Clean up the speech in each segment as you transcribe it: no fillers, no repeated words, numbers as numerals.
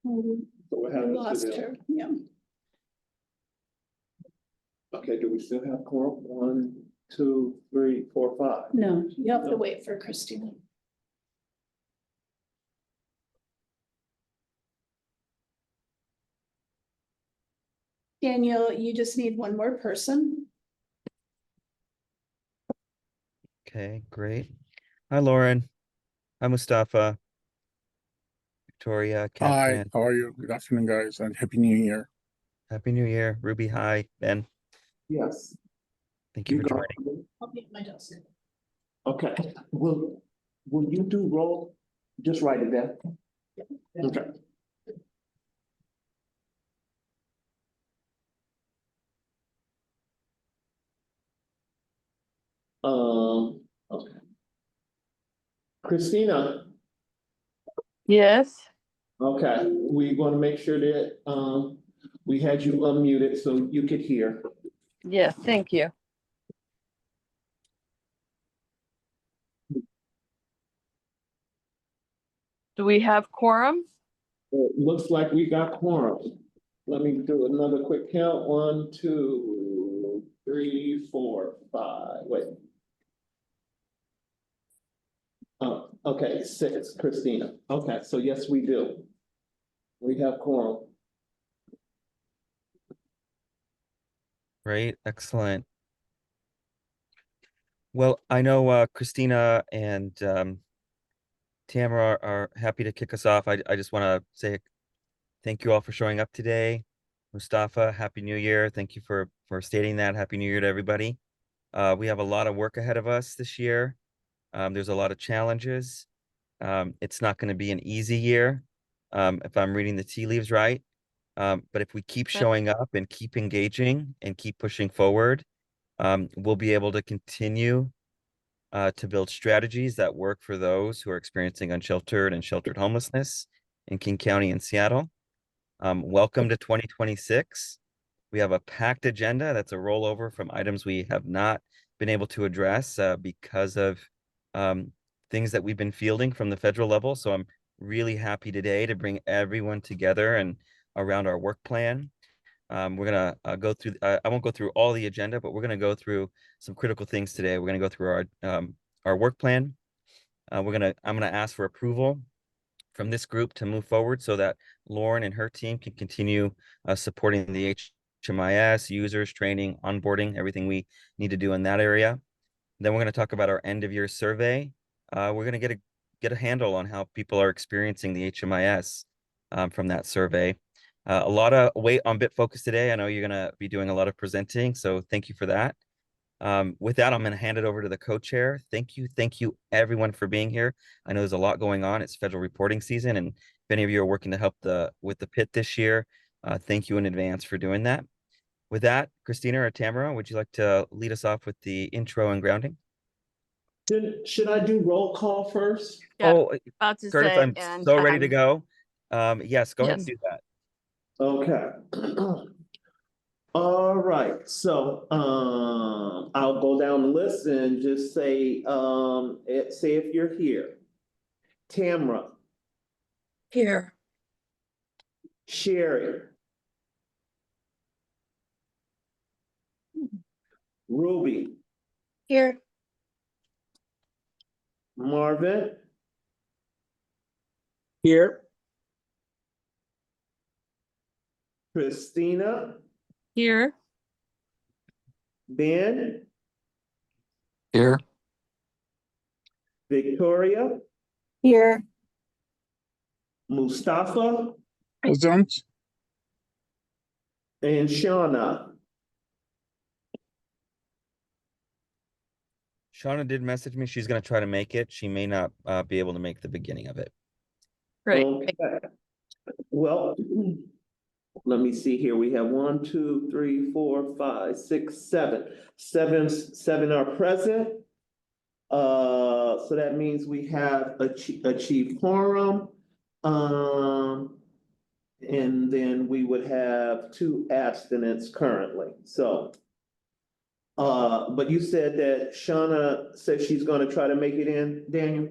So what We happens lost to them? her, yeah. Okay, do we still have quorum? 1, 2, 3, 4, 5. No, you have to wait for Christina. Daniel, you just need one more person. Okay, great. Hi, Lauren. Hi, Mustafa. Victoria, Hi, Catherine. how are you? Good afternoon, guys, and Happy New Year. Happy New Year. Ruby, hi. Ben, Yes. thank you for go. joining. I'll be at my desk. Okay, will you do roll? Just write it down. Okay. Okay. Christina, Yes, okay, we want to make sure that, we had you unmuted so you could hear. yes, thank you. Do we have quorum? It looks like we got quorum. Let me do another quick count. 1, 2, 3, 4, 5, wait. Oh, okay, 6, Christina. Okay, so yes, we do. We have quorum. Great, excellent. Well, I know Christina and Tamara are happy to kick us off. I just want to say thank you all for showing up today. Mustafa, Happy New Year. Thank you for stating that. Happy New Year to everybody. We have a lot of work ahead of us this year. There's a lot of challenges. It's not going to be an easy year, if I'm reading the tea leaves right. But if we keep showing up and keep engaging and keep pushing forward, we'll be able to continue to build strategies that work for those who are experiencing unsheltered and sheltered homelessness in King County and Seattle. Welcome to 2026. We have a packed agenda that's a rollover from items we have not been able to address because of things that we've been fielding from the federal level. So I'm really happy today to bring everyone together and around our work plan. We're gonna go through. I won't go through all the agenda, but we're gonna go through some critical things today. We're gonna go through our work plan. I'm gonna ask for approval from this group to move forward so that Lauren and her team can continue supporting the HMIS, users, training, onboarding, everything we need to do in that area. Then we're going to talk about our end of year survey. We're going to get a handle on how people are experiencing the HMIS from that survey. A lot of weight on BitFocus today. I know you're going to be doing a lot of presenting, so thank you for that. With that, I'm going to hand it over to the co-chair. Thank you everyone for being here. I know there's a lot going on. It's federal reporting season, and if any of you are working to help with the pit this year, thank you in advance for doing that. With that, Christina or Tamara, would you like to lead us off with the intro and grounding? Should I do roll call first? Yeah, Oh, about to Curtis, say, I'm and so ready to go. Yes, go ahead and yes. do that. Okay. All right, so I'll go down the list and just say say if you're here. Tamara, Here. Sherry, Ruby, Here. Marvin, Here. Christina, Here. Ben, Here. Victoria, Here. Mustafa, Present. and Shauna. Shauna did message me. She's going to try to make it. She may not be able to make the beginning of it. Great. Okay. Well, let me see here. We have 1, 2, 3, 4, 5, 6, 7. Seven are present. So that means we have achieved quorum. And then we would have 2 abstinents currently. So, but you said that Shauna said she's going to try to make it in, Daniel?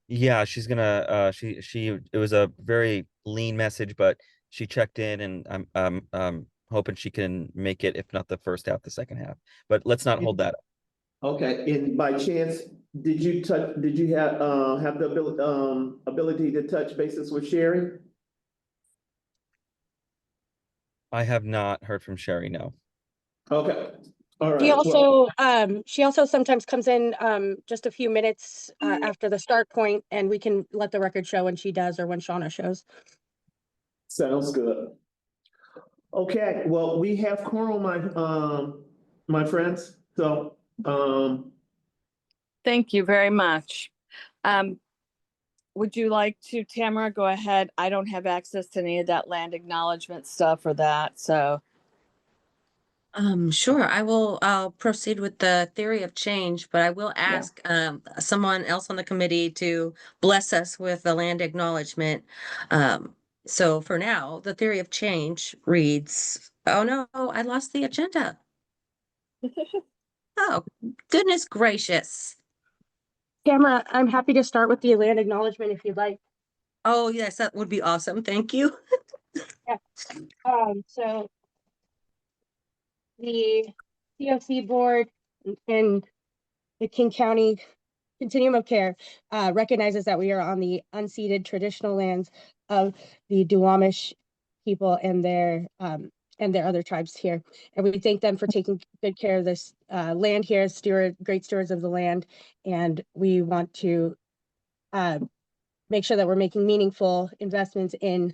Yeah, she's gonna, it was a very lean message, but she checked in and I'm hoping she can make it, if not the first half, the second half. But let's not hold that up. Okay, and by chance, did you have the ability to touch bases with Sherry? I have not heard from Sherry, no. Okay, all She right, well, also sometimes comes in just a few minutes after the start point, and we can let the record show when she does or when Shauna shows. sounds good. Okay, well, we have quorum, my friends, so, Thank you very much. Would you like to, Tamara, go ahead? I don't have access to any of that land acknowledgement stuff or that, so. Sure. I'll proceed with the theory of change, but I will ask someone else on the committee to bless us with the land acknowledgement. So for now, the theory of change reads, oh no, I lost the agenda. Oh, goodness gracious. Tamara, I'm happy to start with the land acknowledgement if you'd like. Oh, yes, that would be awesome. Thank you. So the COC board and the King County Continuum of Care recognizes that we are on the unceded traditional lands of the Duwamish people and their other tribes here. And we thank them for taking good care of this land here, great stewards of the land. And we want to make sure that we're making meaningful investments in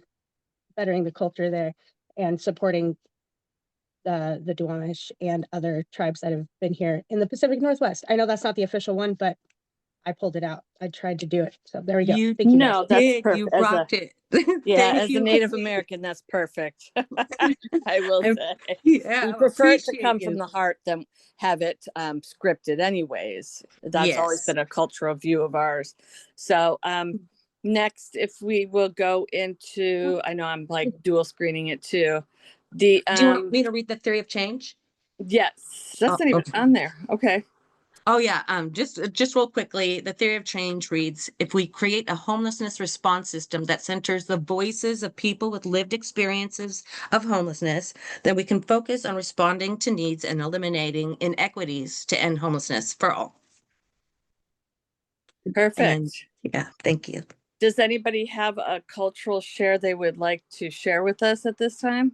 bettering the culture there and supporting the Duwamish and other tribes that have been here in the Pacific Northwest. I know that's not the official one, but I pulled it out. I tried to do it. So there we go. You Thank you. No, Guys. that's did. perfect. You As a- rocked it. Yeah, Thank as a you. Native American, that's perfect. I will I- say. Yeah, We prefer it to appreciate come you. from the heart than have it scripted anyways. That's always Yes. been a cultural view of ours. So next, if we will go into, I know I'm like dual screening it too. The Do you want me to read the theory of change? yes, that's Oh, not even okay. on there. Okay. Oh yeah, just real quickly, the theory of change reads, if we create a homelessness response system that centers the voices of people with lived experiences of homelessness, then we can focus on responding to needs and eliminating inequities to end homelessness for all. Perfect. And yeah, thank you. Does anybody have a cultural share they would like to share with us at this time?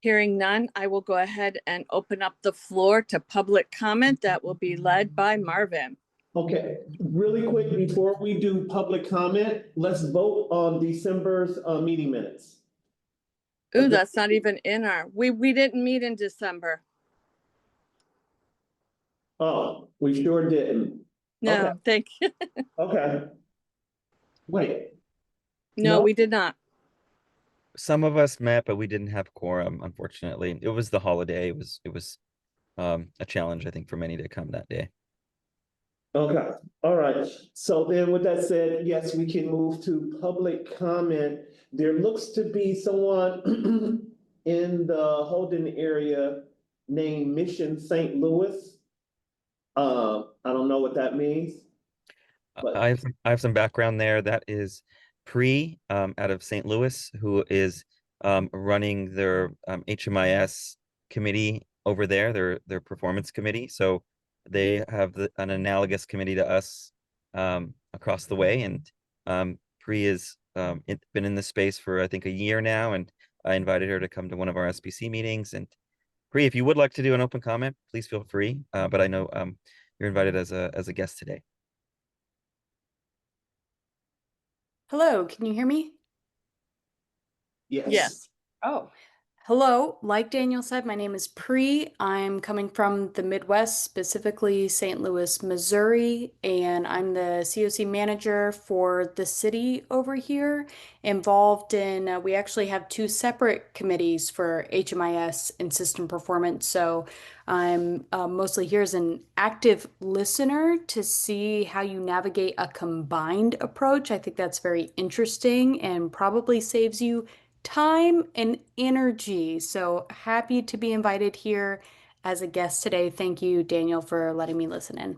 Hearing none, I will go ahead and open up the floor to public comment that will be led by Marvin. okay, really quick, before we do public comment, let's vote on December's, meeting minutes. Ooh, that's not even in our, we didn't meet in December. Oh, we sure didn't. No, thank you. Okay. Wait, No, No. we did not. Some of us met, but we didn't have quorum, unfortunately. It was the holiday. It was a challenge, I think, for many to come that day. okay, all right. So then with that said, yes, we can move to public comment. There looks to be someone in the Holden area named Mission St. Louis. I don't know what that means. But I have some background there. That is Pre out of St. Louis, who is running their HMIS committee over there, their performance committee. So they have an analogous committee to us across the way. And Pre is been in this space for I think a year now, and I invited her to come to one of our SBC meetings. And Pre, if you would like to do an open comment, please feel free. But I know you're invited as a guest today. Hello, can you hear me? yes. Yes. Oh, hello. Like Daniel said, my name is Pri. I'm coming from the Midwest, specifically St. Louis, Missouri, and I'm the COC manager for the city over here, involved in, we actually have two separate committees for HMIS and system performance. So I'm mostly here as an active listener to see how you navigate a combined approach. I think that's very interesting and probably saves you time and energy. So happy to be invited here as a guest today. Thank you, Daniel, for letting me listen in.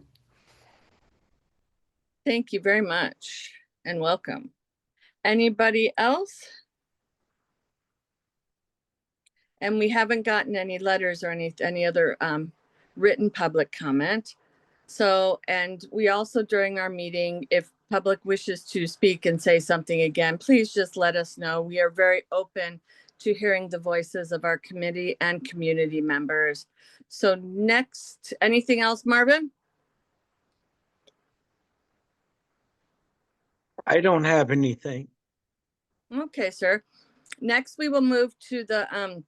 Thank you very much and welcome. Anybody else? And we haven't gotten any letters or any other written public comment. So, and we also during our meeting, if public wishes to speak and say something again, please just let us know. We are very open to hearing the voices of our committee and community members. So next, anything else, Marvin? I don't have anything. Okay, sir. Next, we will move to the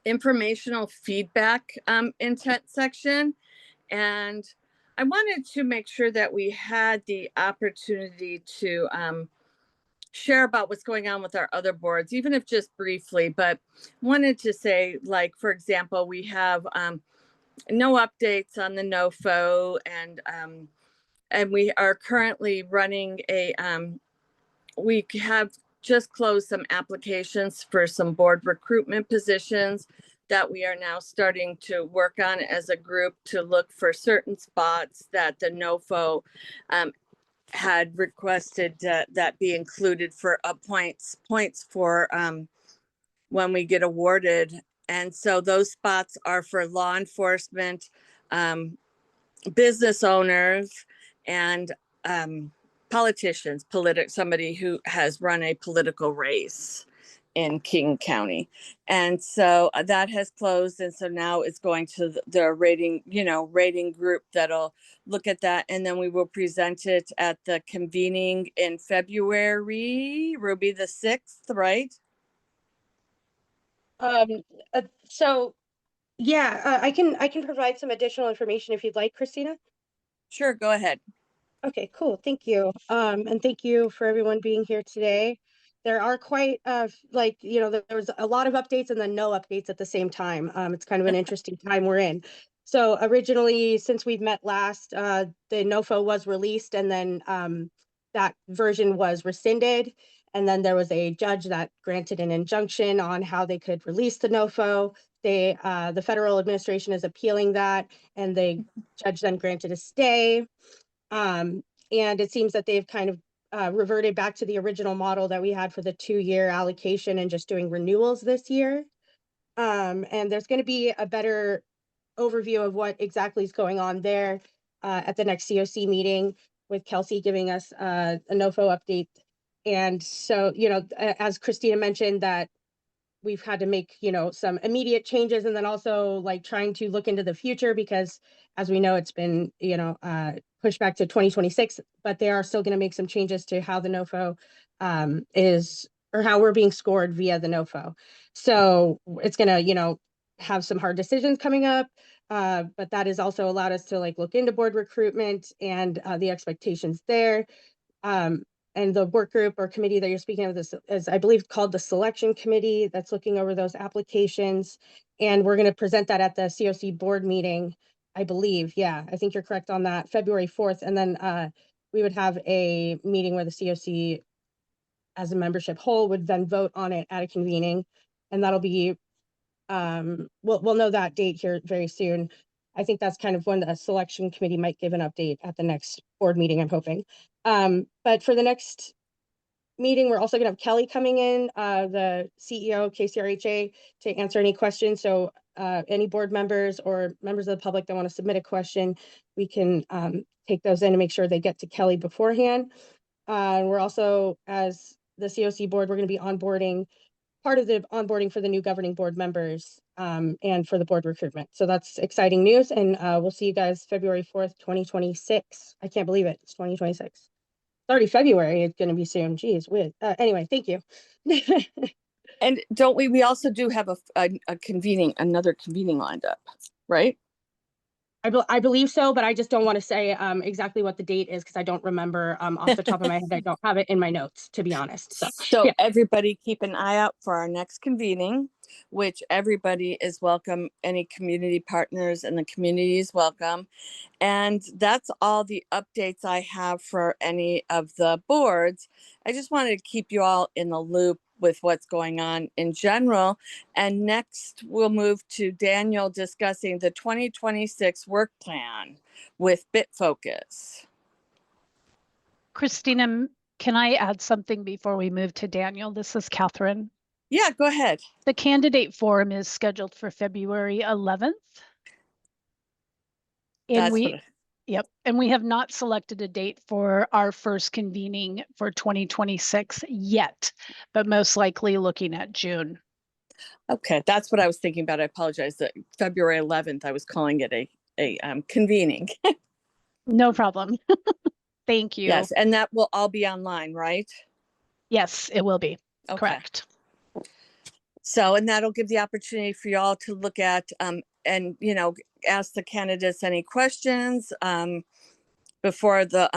informational feedback intent section. And I wanted to make sure that we had the opportunity to share about what's going on with our other boards, even if just briefly, but wanted to say, like, for example, we have no updates on the NOFO, and we are currently running a, we have just closed some applications for some board recruitment positions that we are now starting to work on as a group to look for certain spots that the NOFO had requested that be included for points for when we get awarded. And so those spots are for law enforcement, business owners, and politicians, somebody who has run a political race in King County. And so that has closed. And so now it's going to the rating group that'll look at that. And then we will present it at the convening in February, Ruby the 6th, right? So yeah, I can provide some additional information if you'd like, Christina. Sure, go ahead. Okay, cool. Thank you. And thank you for everyone being here today. There are quite there was a lot of updates and then no updates at the same time. It's kind of an interesting time we're in. So originally, since we've met last, the NOFO was released and then that version was rescinded. And then there was a judge that granted an injunction on how they could release the NOFO. The federal administration is appealing that, and the judge then granted a stay. And it seems that they've kind of reverted back to the original model that we had for the 2-year allocation and just doing renewals this year. And there's going to be a better overview of what exactly is going on there at the next COC meeting, with Kelsey giving us a NOFO update. And so, as Christina mentioned, that we've had to make, some immediate changes, and then also like trying to look into the future, because as we know, it's been, pushed back to 2026, but they are still going to make some changes to how the NOFO is, or how we're being scored via the NOFO. So it's going to, have some hard decisions coming up, but that has also allowed us to like look into board recruitment and the expectations there. And the work group or committee that you're speaking of is, I believe, called the selection committee, that's looking over those applications. And we're going to present that at the COC board meeting, I believe. Yeah, I think you're correct on that, February 4th. And then we would have a meeting where the COC as a membership whole would then vote on it at a convening. And that'll be, we'll know that date here very soon. I think that's kind of when the selection committee might give an update at the next board meeting, I'm hoping. But for the next meeting, we're also going to have Kelly coming in, the CEO of KCRHA, to answer any questions. So any board members or members of the public that want to submit a question, we can take those in and make sure they get to Kelly beforehand. We're also, as the COC board, we're going to be onboarding, part of the onboarding for the new governing board members and for the board recruitment. So that's exciting news. And we'll see you guys February 4th, 2026. I can't believe it. It's 2026. It's already February. It's going to be soon. Geez, anyway, thank you. And don't we also do have another convening lined up, right? I believe so, but I just don't want to say exactly what the date is because I don't remember off the top of my head. I don't have it in my notes, to be honest. So yeah. Everybody keep an eye out for our next convening, which everybody is welcome. Any community partners in the community is welcome. And that's all the updates I have for any of the boards. I just wanted to keep you all in the loop with what's going on in general. And next we'll move to Daniel discussing the 2026 work plan with BitFocus. Christina, can I add something before we move to Daniel? This is Catherine. Yeah, go ahead. The candidate forum is scheduled for February 11th. And That's and we have not selected a date for our first convening for 2026 yet, but most likely looking at June. Okay, that's what I was thinking about. I apologize. That February 11th, I was calling it a convening. No problem. Thank you. Yes, and that will all be online, right? Yes, it will be. Okay. Correct. So, and that'll give the opportunity for y'all to look at and ask the candidates any questions before the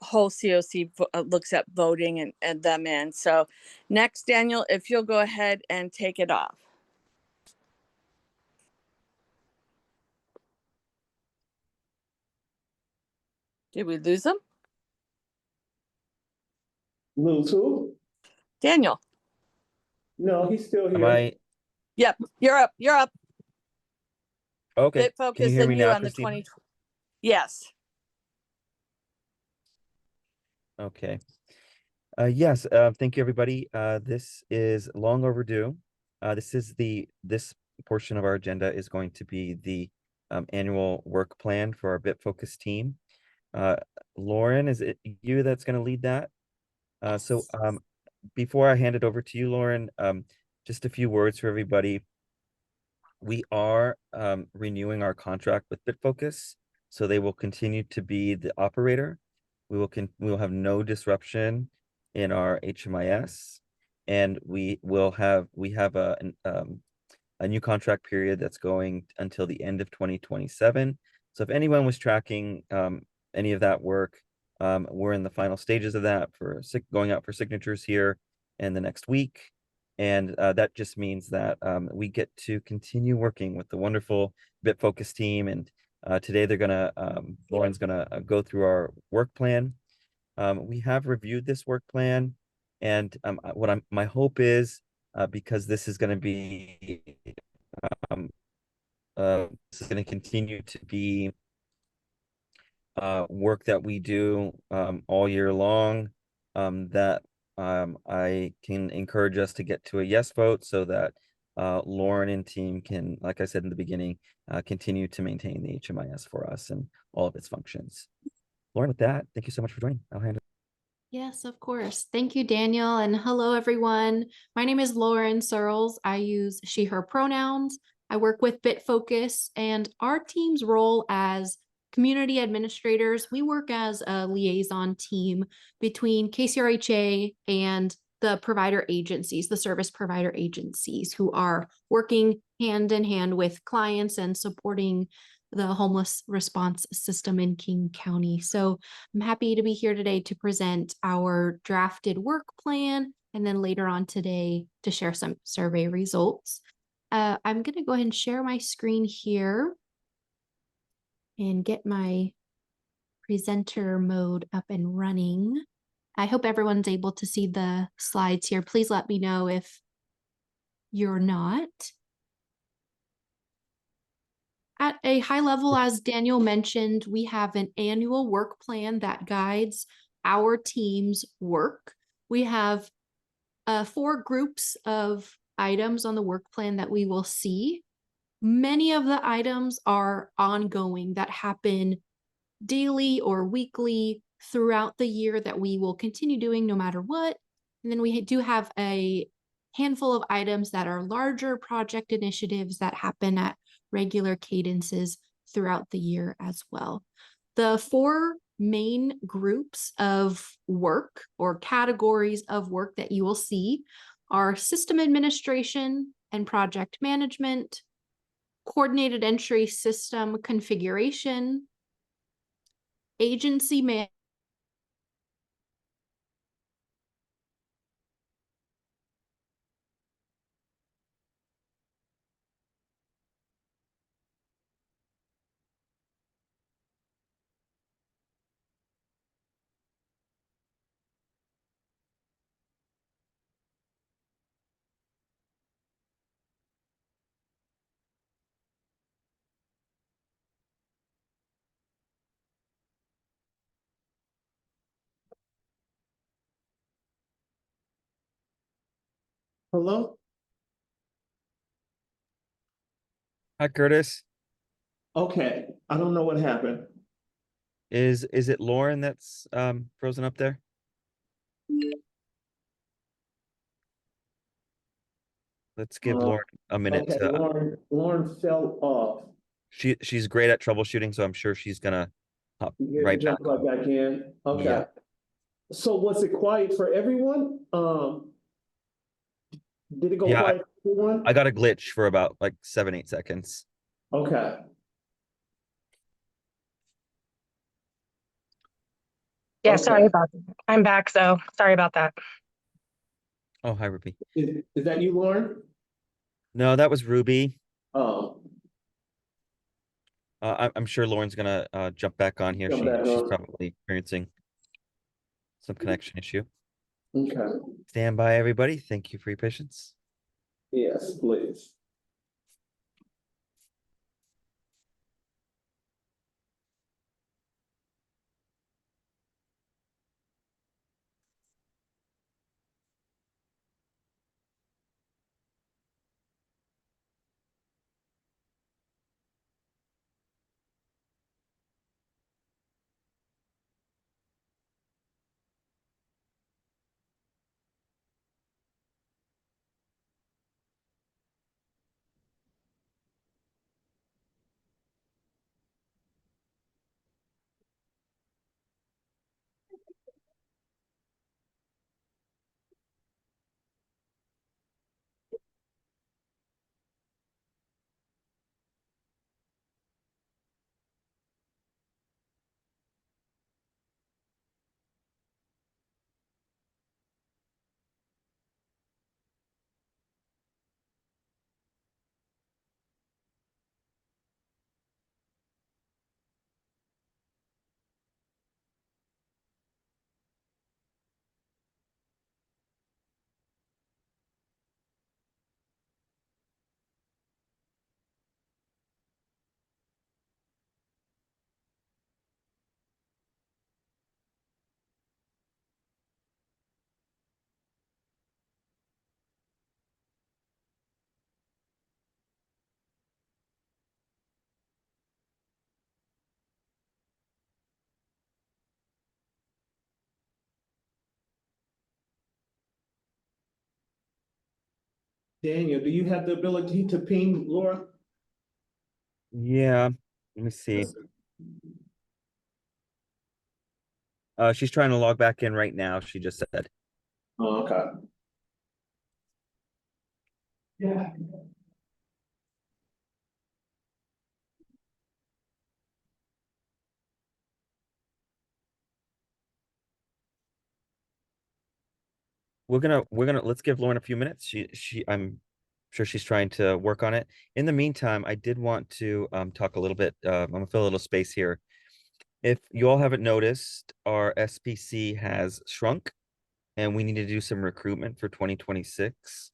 whole COC looks at voting and them in. So next, Daniel, if you'll go ahead and take it off. Did we lose him? Lose who? Daniel. No, he's still Am here. I, Yep, you're up. You're up. okay, Bit can you focus hear and me you now, on the Christina? 20. Yes. Okay. Yes, thank you, everybody. This is long overdue. This portion of our agenda is going to be the annual work plan for our BitFocus team. Lauren, is it you that's going to lead that? So before I hand it over to you, Lauren, just a few words for everybody. We are renewing our contract with BitFocus, so they will continue to be the operator. We will have no disruption in our HMIS, and we have a new contract period that's going until the end of 2027. So if anyone was tracking any of that work, we're in the final stages of that for going out for signatures here in the next week. And that just means that we get to continue working with the wonderful BitFocus team. And today Lauren's gonna go through our work plan. We have reviewed this work plan, and my hope is because this is going to be this is going to continue to be work that we do all year long, that I can encourage us to get to a yes vote so that Lauren and team can, like I said in the beginning, continue to maintain the HMIS for us and all of its functions. Lauren, with that, thank you so much for joining. I'll hand it. Yes, of course. Thank you, Daniel. And hello, everyone. My name is Lauren Searles. I use she, her pronouns. I work with BitFocus, and our team's role as community administrators, we work as a liaison team between KCRHA and the provider agencies, the service provider agencies who are working hand in hand with clients and supporting the homeless response system in King County. So I'm happy to be here today to present our drafted work plan, and then later on today to share some survey results. I'm going to go ahead and share my screen here and get my presenter mode up and running. I hope everyone's able to see the slides here. Please let me know if you're not. At a high level, as Daniel mentioned, we have an annual work plan that guides our team's work. We have 4 groups of items on the work plan that we will see. Many of the items are ongoing that happen daily or weekly throughout the year that we will continue doing no matter what. And then we do have a handful of items that are larger project initiatives that happen at regular cadences throughout the year as well. The 4 main groups of work or categories of work that you will see are system administration and project management, coordinated entry system configuration, agency management, Hello? Hi, Curtis. Okay, I don't know what happened. Is it Lauren that's frozen up there? Let's give Uh, Lauren a minute Okay, to, Lauren fell off. she's great at troubleshooting, so I'm sure she's gonna hop You right jump back on. right back in. Okay. Yeah. So was it quiet for everyone? Did it go Yeah, quiet for everyone? I got a glitch for about like 7-8 seconds. Okay. Yeah, Okay. sorry about that. I'm back, so sorry about that. Oh, hi, Ruby. Is that you, Lauren? No, that was Ruby. Oh, I'm sure Lauren's gonna jump back on here. jump back She's on. probably experiencing some connection issue. Okay. Stand by, everybody. Thank you for your patience. Yes, please. Daniel, do you have the ability to ping Laura? Yeah, let me see. She's trying to log back in right now, she just said. Oh, okay. Yeah. Let's give Lauren a few minutes. I'm sure she's trying to work on it. In the meantime, I did want to talk a little bit. I'm gonna fill a little space here. If you all haven't noticed, our SPC has shrunk and we need to do some recruitment for 2026.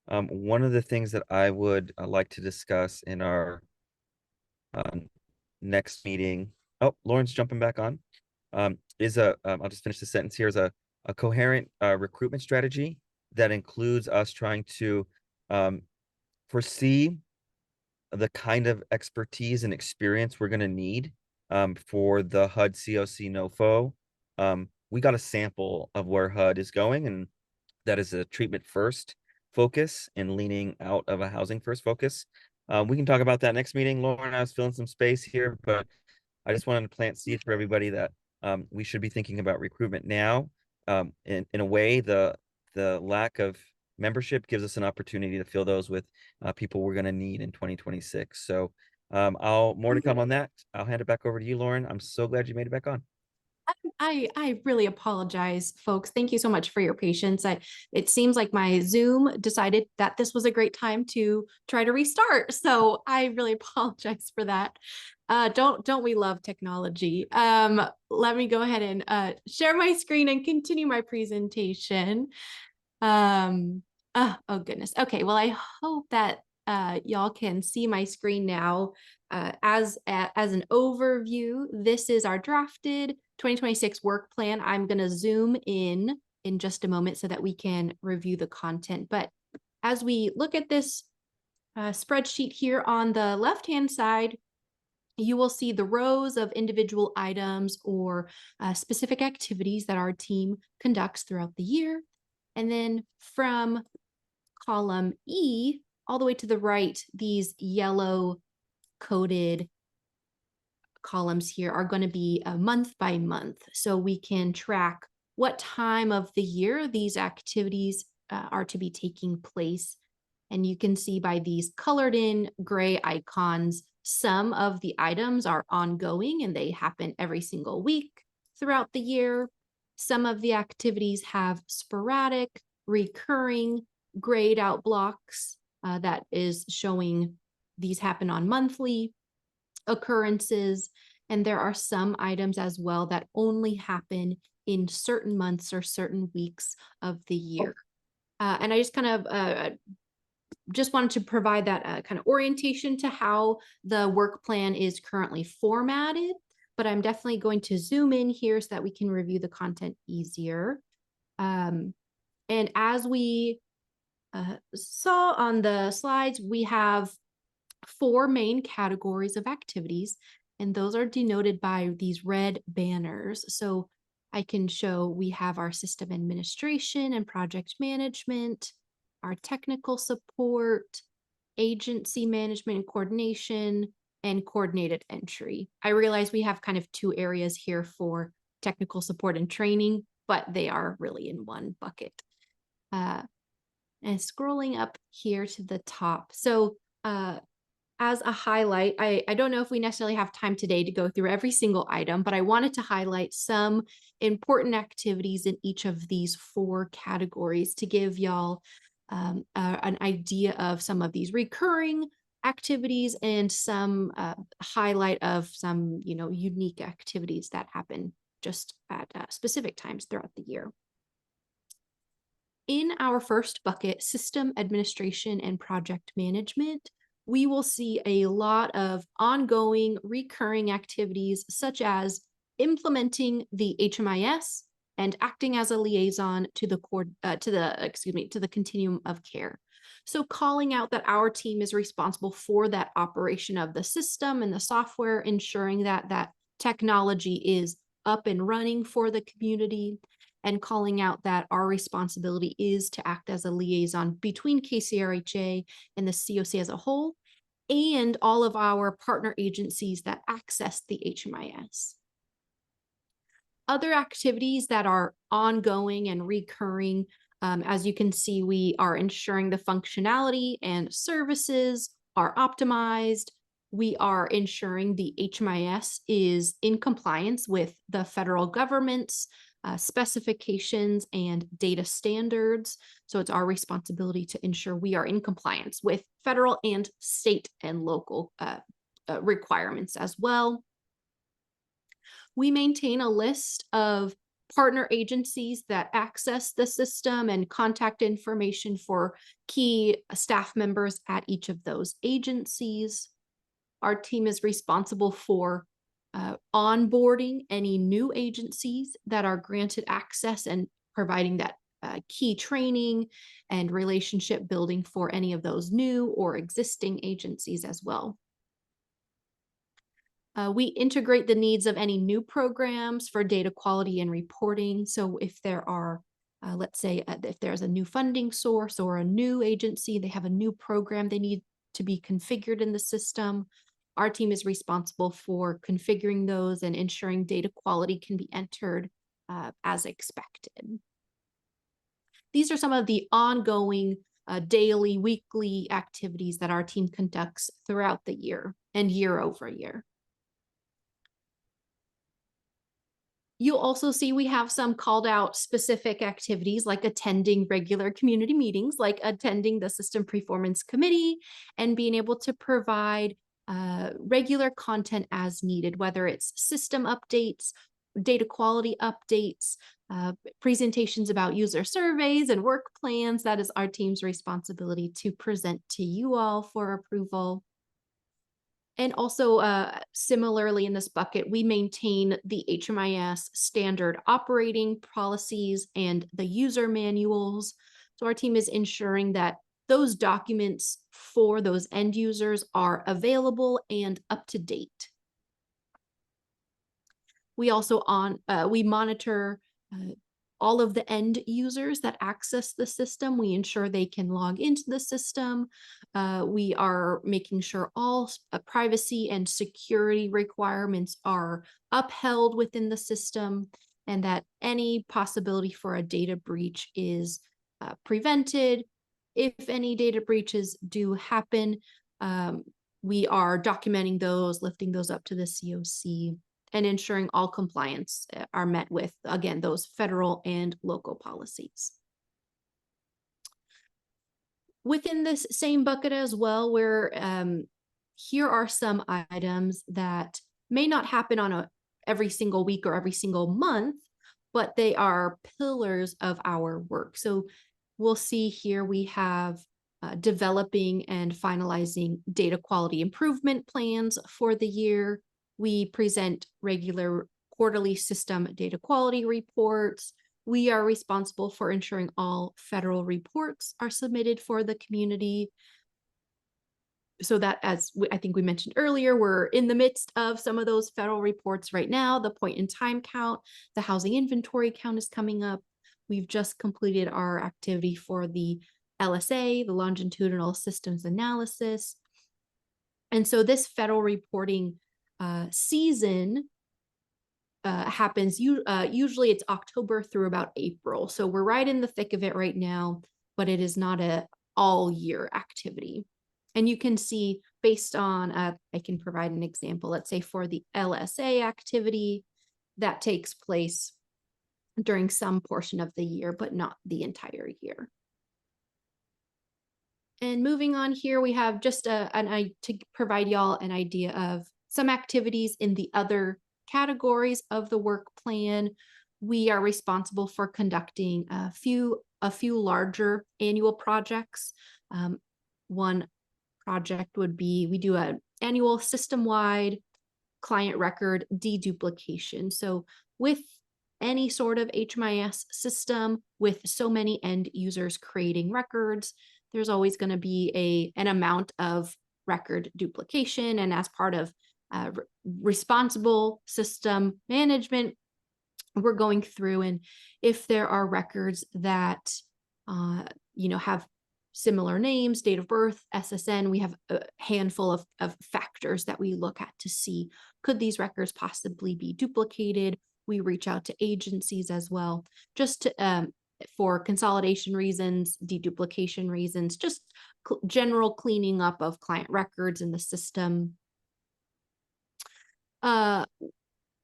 One of the things that I would like to discuss in our next meeting. Oh, Lauren's jumping back on. I'll just finish the sentence here, is a coherent recruitment strategy that includes us trying to foresee the kind of expertise and experience we're going to need for the HUD COC NOFO. We got a sample of where HUD is going, and that is a treatment first focus and leaning out of a housing first focus. We can talk about that next meeting. Lauren, I was filling some space here, but I just wanted to plant seeds for everybody that we should be thinking about recruitment now. In a way, the lack of membership gives us an opportunity to fill those with people we're going to need in 2026. So more to come on that. I'll hand it back over to you, Lauren. I'm so glad you made it back on. I really apologize, folks. Thank you so much for your patience. It seems like my Zoom decided that this was a great time to try to restart. So I really apologize for that. Don't we love technology? Let me go ahead and share my screen and continue my presentation. Oh goodness. Okay, well, I hope that y'all can see my screen now. As an overview, this is our drafted 2026 work plan. I'm going to zoom in just a moment so that we can review the content. But As we look at this spreadsheet here on the left-hand side, you will see the rows of individual items or specific activities that our team conducts throughout the year. And then from column E all the way to the right, these yellow coded columns here are going to be month by month. So we can track what time of the year these activities are to be taking place. And you can see by these colored in gray icons, some of the items are ongoing and they happen every single week throughout the year. Some of the activities have sporadic, recurring, grayed out blocks that is showing these happen on monthly occurrences. And there are some items as well that only happen in certain months or certain weeks of the year. And I just kind of just wanted to provide that kind of orientation to how the work plan is currently formatted, but I'm definitely going to zoom in here so that we can review the content easier. And as we saw on the slides, we have 4 main categories of activities, and those are denoted by these red banners. So I can show we have our system administration and project management, our technical support, agency management and coordination, and coordinated entry. I realize we have kind of 2 areas here for technical support and training, but they are really in one bucket. And scrolling up here to the top. So as a highlight, I don't know if we necessarily have time today to go through every single item, but I wanted to highlight some important activities in each of these 4 categories to give y'all an idea of some of these recurring activities and some highlight of some, unique activities that happen just at specific times throughout the year. In our first bucket, system administration and project management, we will see a lot of ongoing recurring activities such as implementing the HMIS and acting as a liaison to the continuum of care. So calling out that our team is responsible for that operation of the system and the software, ensuring that that technology is up and running for the community, and calling out that our responsibility is to act as a liaison between KCRHA and the COC as a whole, and all of our partner agencies that access the HMIS. Other activities that are ongoing and recurring, as you can see, we are ensuring the functionality and services are optimized. We are ensuring the HMIS is in compliance with the federal government's specifications and data standards. So it's our responsibility to ensure we are in compliance with federal and state and local requirements as well. We maintain a list of partner agencies that access the system and contact information for key staff members at each of those agencies. Our team is responsible for onboarding any new agencies that are granted access and providing that key training and relationship building for any of those new or existing agencies as well. We integrate the needs of any new programs for data quality and reporting. So if there are, let's say, if there's a new funding source or a new agency, they have a new program they need to be configured in the system, our team is responsible for configuring those and ensuring data quality can be entered as expected. These are some of the ongoing daily, weekly activities that our team conducts throughout the year and year over year. You'll also see we have some called out specific activities like attending regular community meetings, like attending the System Performance Committee and being able to provide regular content as needed, whether it's system updates, data quality updates, presentations about user surveys and work plans. That is our team's responsibility to present to you all for approval. And also, similarly in this bucket, we maintain the HMIS standard operating policies and the user manuals. So our team is ensuring that those documents for those end users are available and up to date. We also we monitor all of the end users that access the system. We ensure they can log into the system. We are making sure all privacy and security requirements are upheld within the system, and that any possibility for a data breach is prevented. If any data breaches do happen, we are documenting those, lifting those up to the COC, and ensuring all compliance are met with, again, those federal and local policies. Within this same bucket as well, where here are some items that may not happen on every single week or every single month, but they are pillars of our work. So we'll see here we have developing and finalizing data quality improvement plans for the year. We present regular quarterly system data quality reports. We are responsible for ensuring all federal reports are submitted for the community. So that, as I think we mentioned earlier, we're in the midst of some of those federal reports right now. The point in time count, the housing inventory count is coming up. We've just completed our activity for the LSA, the longitudinal systems analysis. And so this federal reporting season happens, usually it's October through about April. So we're right in the thick of it right now, but it is not a all year activity. And you can see based on, I can provide an example, let's say for the LSA activity that takes place during some portion of the year, but not the entire year. And moving on here, we have just to provide y'all an idea of some activities in the other categories of the work plan. We are responsible for conducting a few larger annual projects. One project would be, we do an annual system-wide client record deduplication. So with any sort of HMIS system with so many end users creating records, there's always going to be an amount of record duplication. And as part of responsible system management, we're going through, and if there are records that have similar names, date of birth, SSN, we have a handful of factors that we look at to see, could these records possibly be duplicated? We reach out to agencies as well, just to for consolidation reasons, deduplication reasons, just general cleaning up of client records in the system.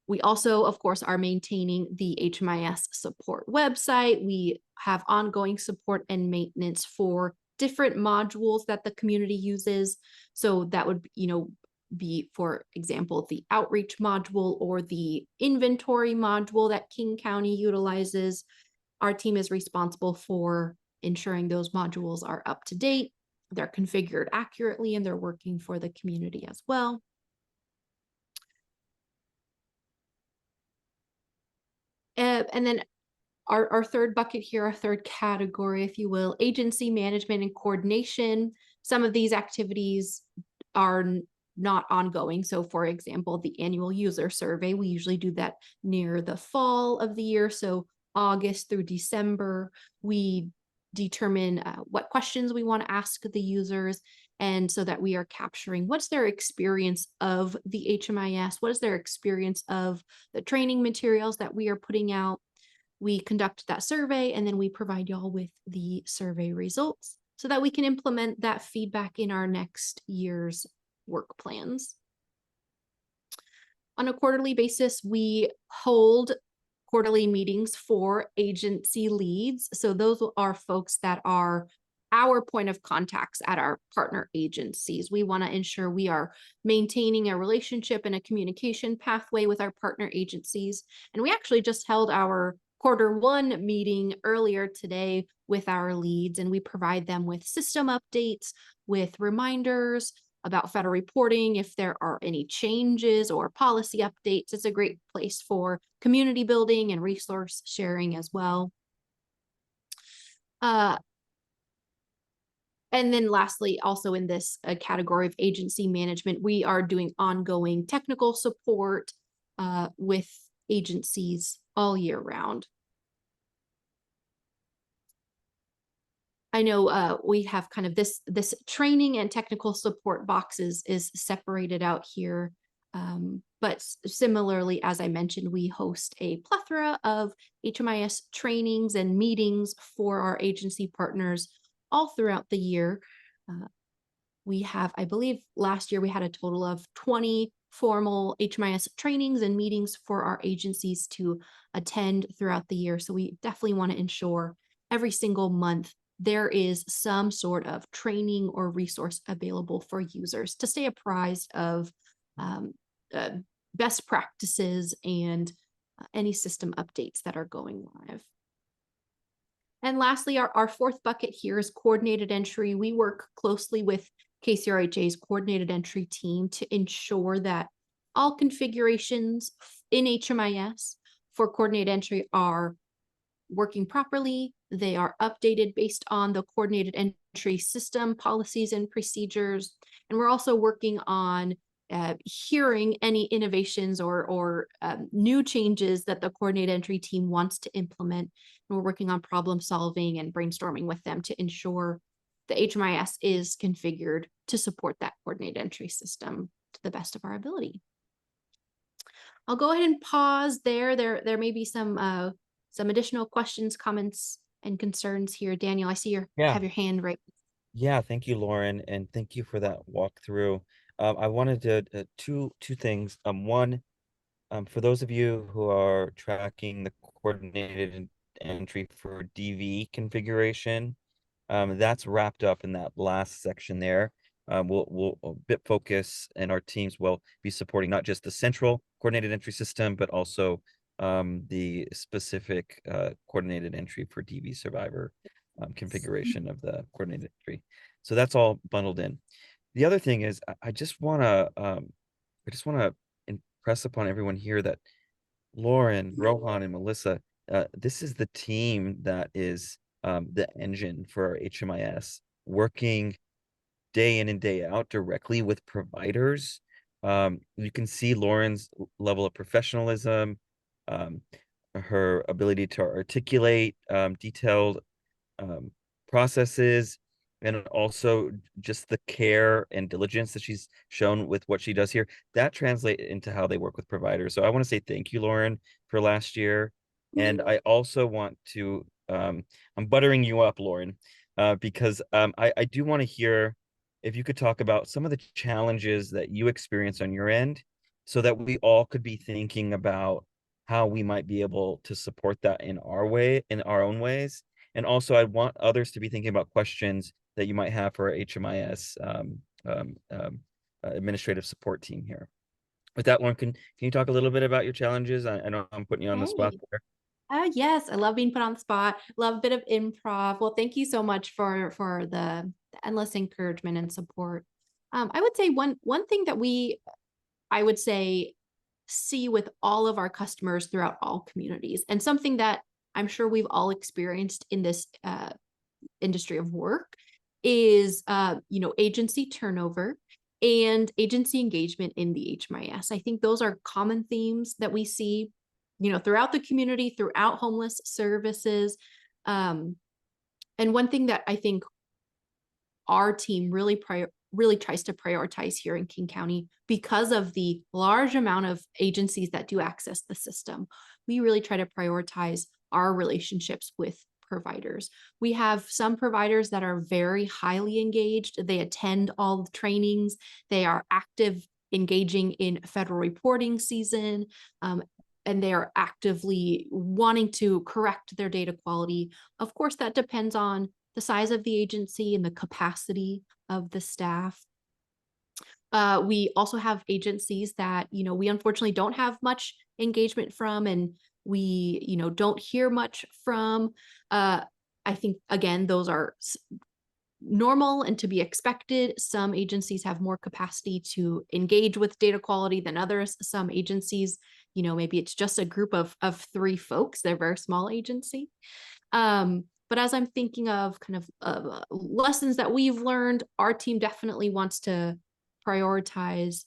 We also, of course, are maintaining the HMIS support website. We have ongoing support and maintenance for different modules that the community uses. So that would, be, for example, the outreach module or the inventory module that King County utilizes. Our team is responsible for ensuring those modules are up to date, they're configured accurately, and they're working for the community as well. And then our third bucket here, our third category, if you will, agency management and coordination. Some of these activities are not ongoing. So for example, the annual user survey, we usually do that near the fall of the year. So August through December, we determine what questions we want to ask the users, and so that we are capturing what's their experience of the HMIS, what is their experience of the training materials that we are putting out. We conduct that survey, and then we provide y'all with the survey results so that we can implement that feedback in our next year's work plans. On a quarterly basis, we hold quarterly meetings for agency leads. So those are folks that are our point of contacts at our partner agencies. We want to ensure we are maintaining a relationship and a communication pathway with our partner agencies. And we actually just held our Q1 meeting earlier today with our leads, and we provide them with system updates, with reminders about federal reporting, if there are any changes or policy updates. It's a great place for community building and resource sharing as well. And then lastly, also in this category of agency management, we are doing ongoing technical support with agencies all year round. I know we have kind of this training and technical support boxes is separated out here. But similarly, as I mentioned, we host a plethora of HMIS trainings and meetings for our agency partners all throughout the year. We have, I believe last year we had a total of 20 formal HMIS trainings and meetings for our agencies to attend throughout the year. So we definitely want to ensure every single month there is some sort of training or resource available for users to stay apprised of best practices and any system updates that are going live. And lastly, our fourth bucket here is coordinated entry. We work closely with KCRHA's coordinated entry team to ensure that all configurations in HMIS for coordinated entry are working properly. They are updated based on the coordinated entry system policies and procedures. And we're also working on hearing any innovations or new changes that the coordinated entry team wants to implement. And we're working on problem solving and brainstorming with them to ensure the HMIS is configured to support that coordinated entry system to the best of our ability. I'll go ahead and pause there. There may be some additional questions, comments, and concerns here. Daniel, I see you have your hand raised. Yeah, thank you, Lauren, and thank you for that walkthrough. I wanted to two things. One, for those of you who are tracking the coordinated entry for DV configuration, that's wrapped up in that last section there. We'll BitFocus and our teams will be supporting not just the central coordinated entry system, but also the specific coordinated entry for DV survivor configuration of the coordinated entry. So that's all bundled in. The other thing is I just want to impress upon everyone here that Lauren, Rohan, and Melissa, this is the team that is the engine for our HMIS, working day in and day out directly with providers. You can see Lauren's level of professionalism, her ability to articulate detailed processes, and also just the care and diligence that she's shown with what she does here. That translates into how they work with providers. So I want to say thank you, Lauren, for last year. And I also want to, I'm buttering you up, Lauren, because I do want to hear if you could talk about some of the challenges that you experience on your end so that we all could be thinking about how we might be able to support that in our way, in our own ways. And also I want others to be thinking about questions that you might have for our HMIS administrative support team here. With that, Lauren, can you talk a little bit about your challenges? I know I'm putting you on the spot there. Yes, I love being put on the spot. Love a bit of improv. Well, thank you so much for the endless encouragement and support. I would say one thing that I would say see with all of our customers throughout all communities, and something that I'm sure we've all experienced in this industry of work is agency turnover and agency engagement in the HMIS. I think those are common themes that we see throughout the community, throughout homeless services. And one thing that I think our team really tries to prioritize here in King County, because of the large amount of agencies that do access the system, we really try to prioritize our relationships with providers. We have some providers that are very highly engaged. They attend all the trainings. They are active, engaging in federal reporting season, and they are actively wanting to correct their data quality. Of course, that depends on the size of the agency and the capacity of the staff. We also have agencies that, we unfortunately don't have much engagement from, and we, don't hear much from. I think, again, those are normal and to be expected. Some agencies have more capacity to engage with data quality than others. Some agencies, maybe it's just a group of 3 folks. They're a very small agency. But as I'm thinking of kind of lessons that we've learned, our team definitely wants to prioritize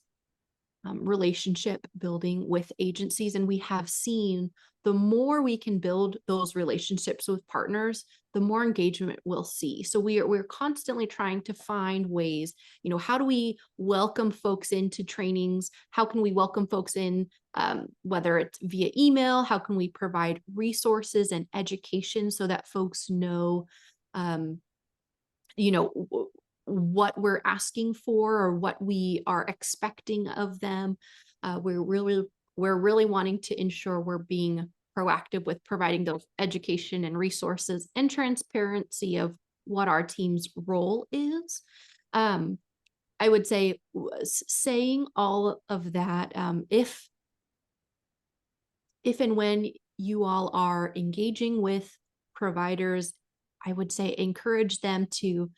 relationship building with agencies. And we have seen the more we can build those relationships with partners, the more engagement we'll see. So we're constantly trying to find ways, how do we welcome folks into trainings? How can we welcome folks in, whether it's via email? How can we provide resources and education so that folks know, what we're asking for or what we are expecting of them. We're really wanting to ensure we're being proactive with providing those education and resources and transparency of what our team's role is. I would say, saying all of that, if and when you all are engaging with providers, I would say encourage them to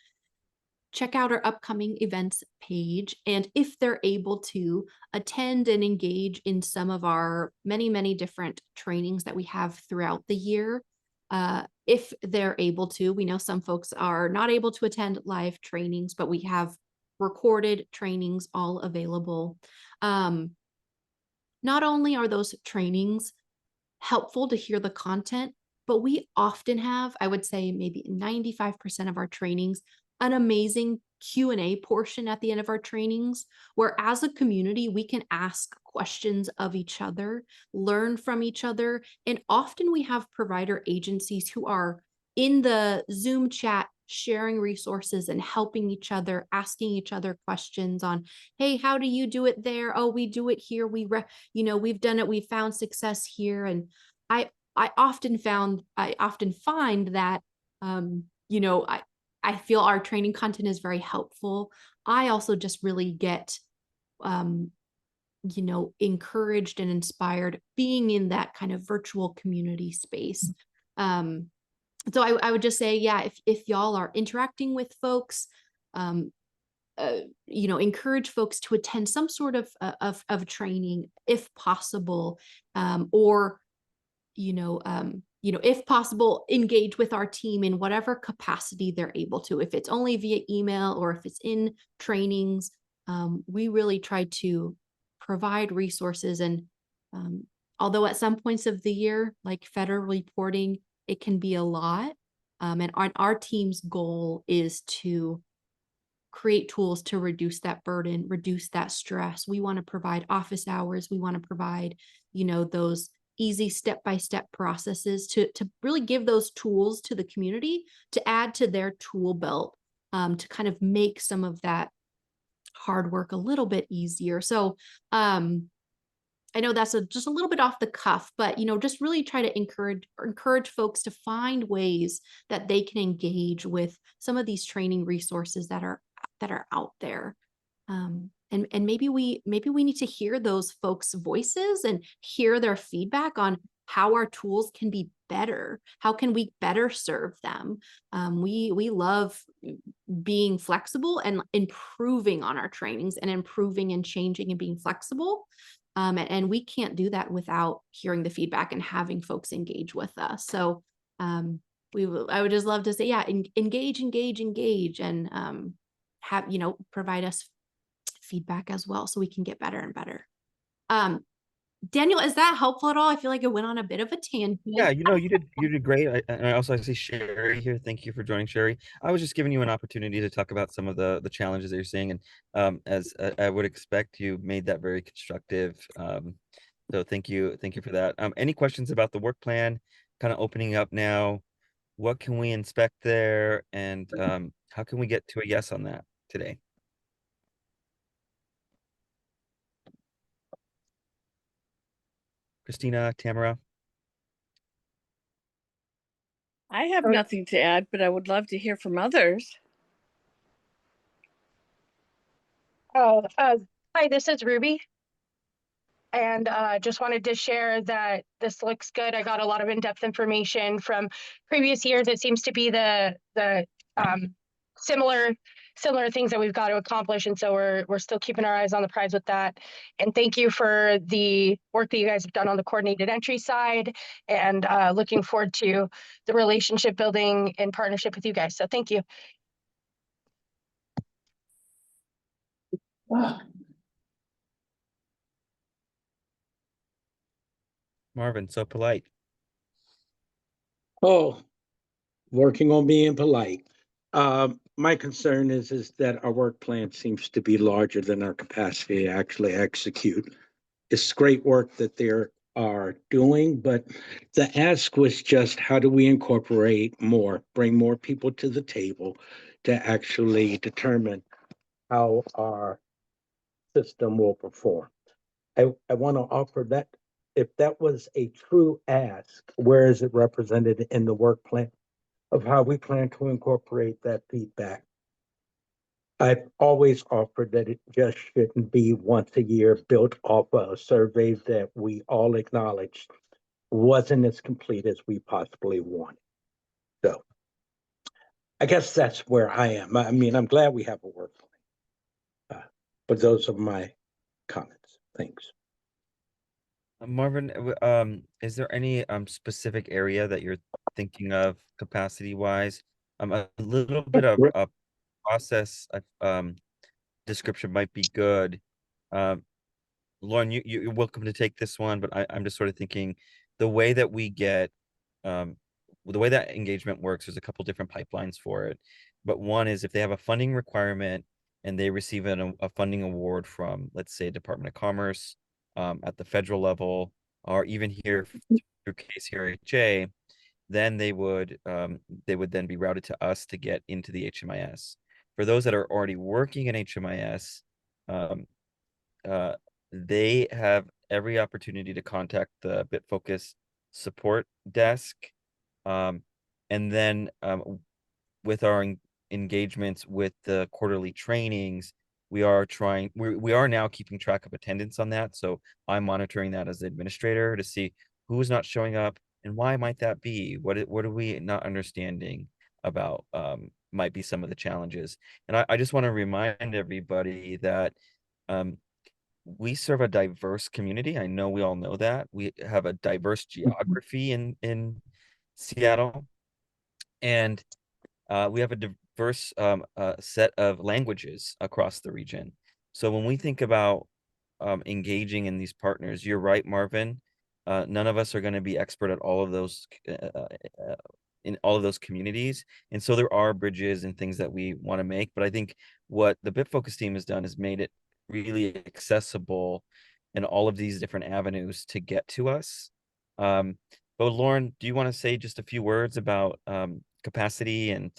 check out our upcoming events page. And if they're able to attend and engage in some of our many, many different trainings that we have throughout the year, if they're able to, we know some folks are not able to attend live trainings, but we have recorded trainings all available. Not only are those trainings helpful to hear the content, but we often have, I would say maybe 95% of our trainings, an amazing Q&A portion at the end of our trainings, where as a community, we can ask questions of each other, learn from each other. And often we have provider agencies who are in the Zoom chat, sharing resources and helping each other, asking each other questions on, hey, how do you do it there? Oh, we do it here. We've done it. We found success here. And I often find that, I feel our training content is very helpful. I also just really get, encouraged and inspired being in that kind of virtual community space. So I would just say, yeah, if y'all are interacting with folks, encourage folks to attend some sort of training if possible, or if possible, engage with our team in whatever capacity they're able to. If it's only via email or if it's in trainings, we really try to provide resources. And although at some points of the year, like federal reporting, it can be a lot. And our team's goal is to create tools to reduce that burden, reduce that stress. We want to provide office hours. We want to provide, those easy step-by-step processes to really give those tools to the community to add to their tool belt, to kind of make some of that hard work a little bit easier. So I know that's just a little bit off the cuff, but just really try to encourage folks to find ways that they can engage with some of these training resources that are out there. And maybe we need to hear those folks' voices and hear their feedback on how our tools can be better. How can we better serve them? We love being flexible and improving on our trainings and improving and changing and being flexible. And we can't do that without hearing the feedback and having folks engage with us. So I would just love to say, yeah, engage, and provide us feedback as well so we can get better and better. Daniel, is that helpful at all? I feel like it went on a bit of a tangent. Yeah, you did great. I also see Sherry here. Thank you for joining, Sherry. I was just giving you an opportunity to talk about some of the challenges that you're seeing, and as I would expect, you made that very constructive. So thank you for that. Any questions about the work plan? Kind of opening up now. What can we inspect there, and how can we get to a yes on that today? Christina, Tamara. I have nothing to add, but I would love to hear from others. Hi, this is Ruby. And just wanted to share that this looks good. I got a lot of in-depth information from previous years. It seems to be the similar similar things that we've got to accomplish. And so we're still keeping our eyes on the prize with that. And thank you for the work that you guys have done on the coordinated entry side, and looking forward to the relationship building in partnership with you guys. So thank you. Marvin, so polite. Oh, working on being polite. My concern is that our work plan seems to be larger than our capacity to actually execute. It's great work that they are doing, but the ask was just how do we incorporate more, bring more people to the table to actually determine how our system will perform. I want to offer that if that was a true ask, where is it represented in the work plan of how we plan to incorporate that feedback? I've always offered that it just shouldn't be once a year built off of a survey that we all acknowledged wasn't as complete as we possibly wanted. So I guess that's where I am. I mean, I'm glad we have a work plan. But those are my comments. Thanks. Marvin, is there any specific area that you're thinking of capacity wise? A little bit of a process description might be good. Lauren, you're welcome to take this one, but I'm just sort of thinking the way that we get the way that engagement works, there's a couple different pipelines for it. But one is if they have a funding requirement and they receive a funding award from, let's say, Department of Commerce at the federal level, or even here through KCRHA, then they would then be routed to us to get into the HMIS. For those that are already working in HMIS, they have every opportunity to contact the BitFocus support desk. And then with our engagements with the quarterly trainings, we are now keeping track of attendance on that. So I'm monitoring that as the administrator to see who is not showing up and why might that be? What are we not understanding about might be some of the challenges. And I just want to remind everybody that we serve a diverse community. I know we all know that. We have a diverse geography in Seattle, and we have a diverse set of languages across the region. So when we think about engaging in these partners, you're right, Marvin. None of us are going to be expert at all of those in all of those communities, and so there are bridges and things that we want to make. But I think what the BitFocus team has done is made it really accessible in all of these different avenues to get to us. But Lauren, do you want to say just a few words about capacity and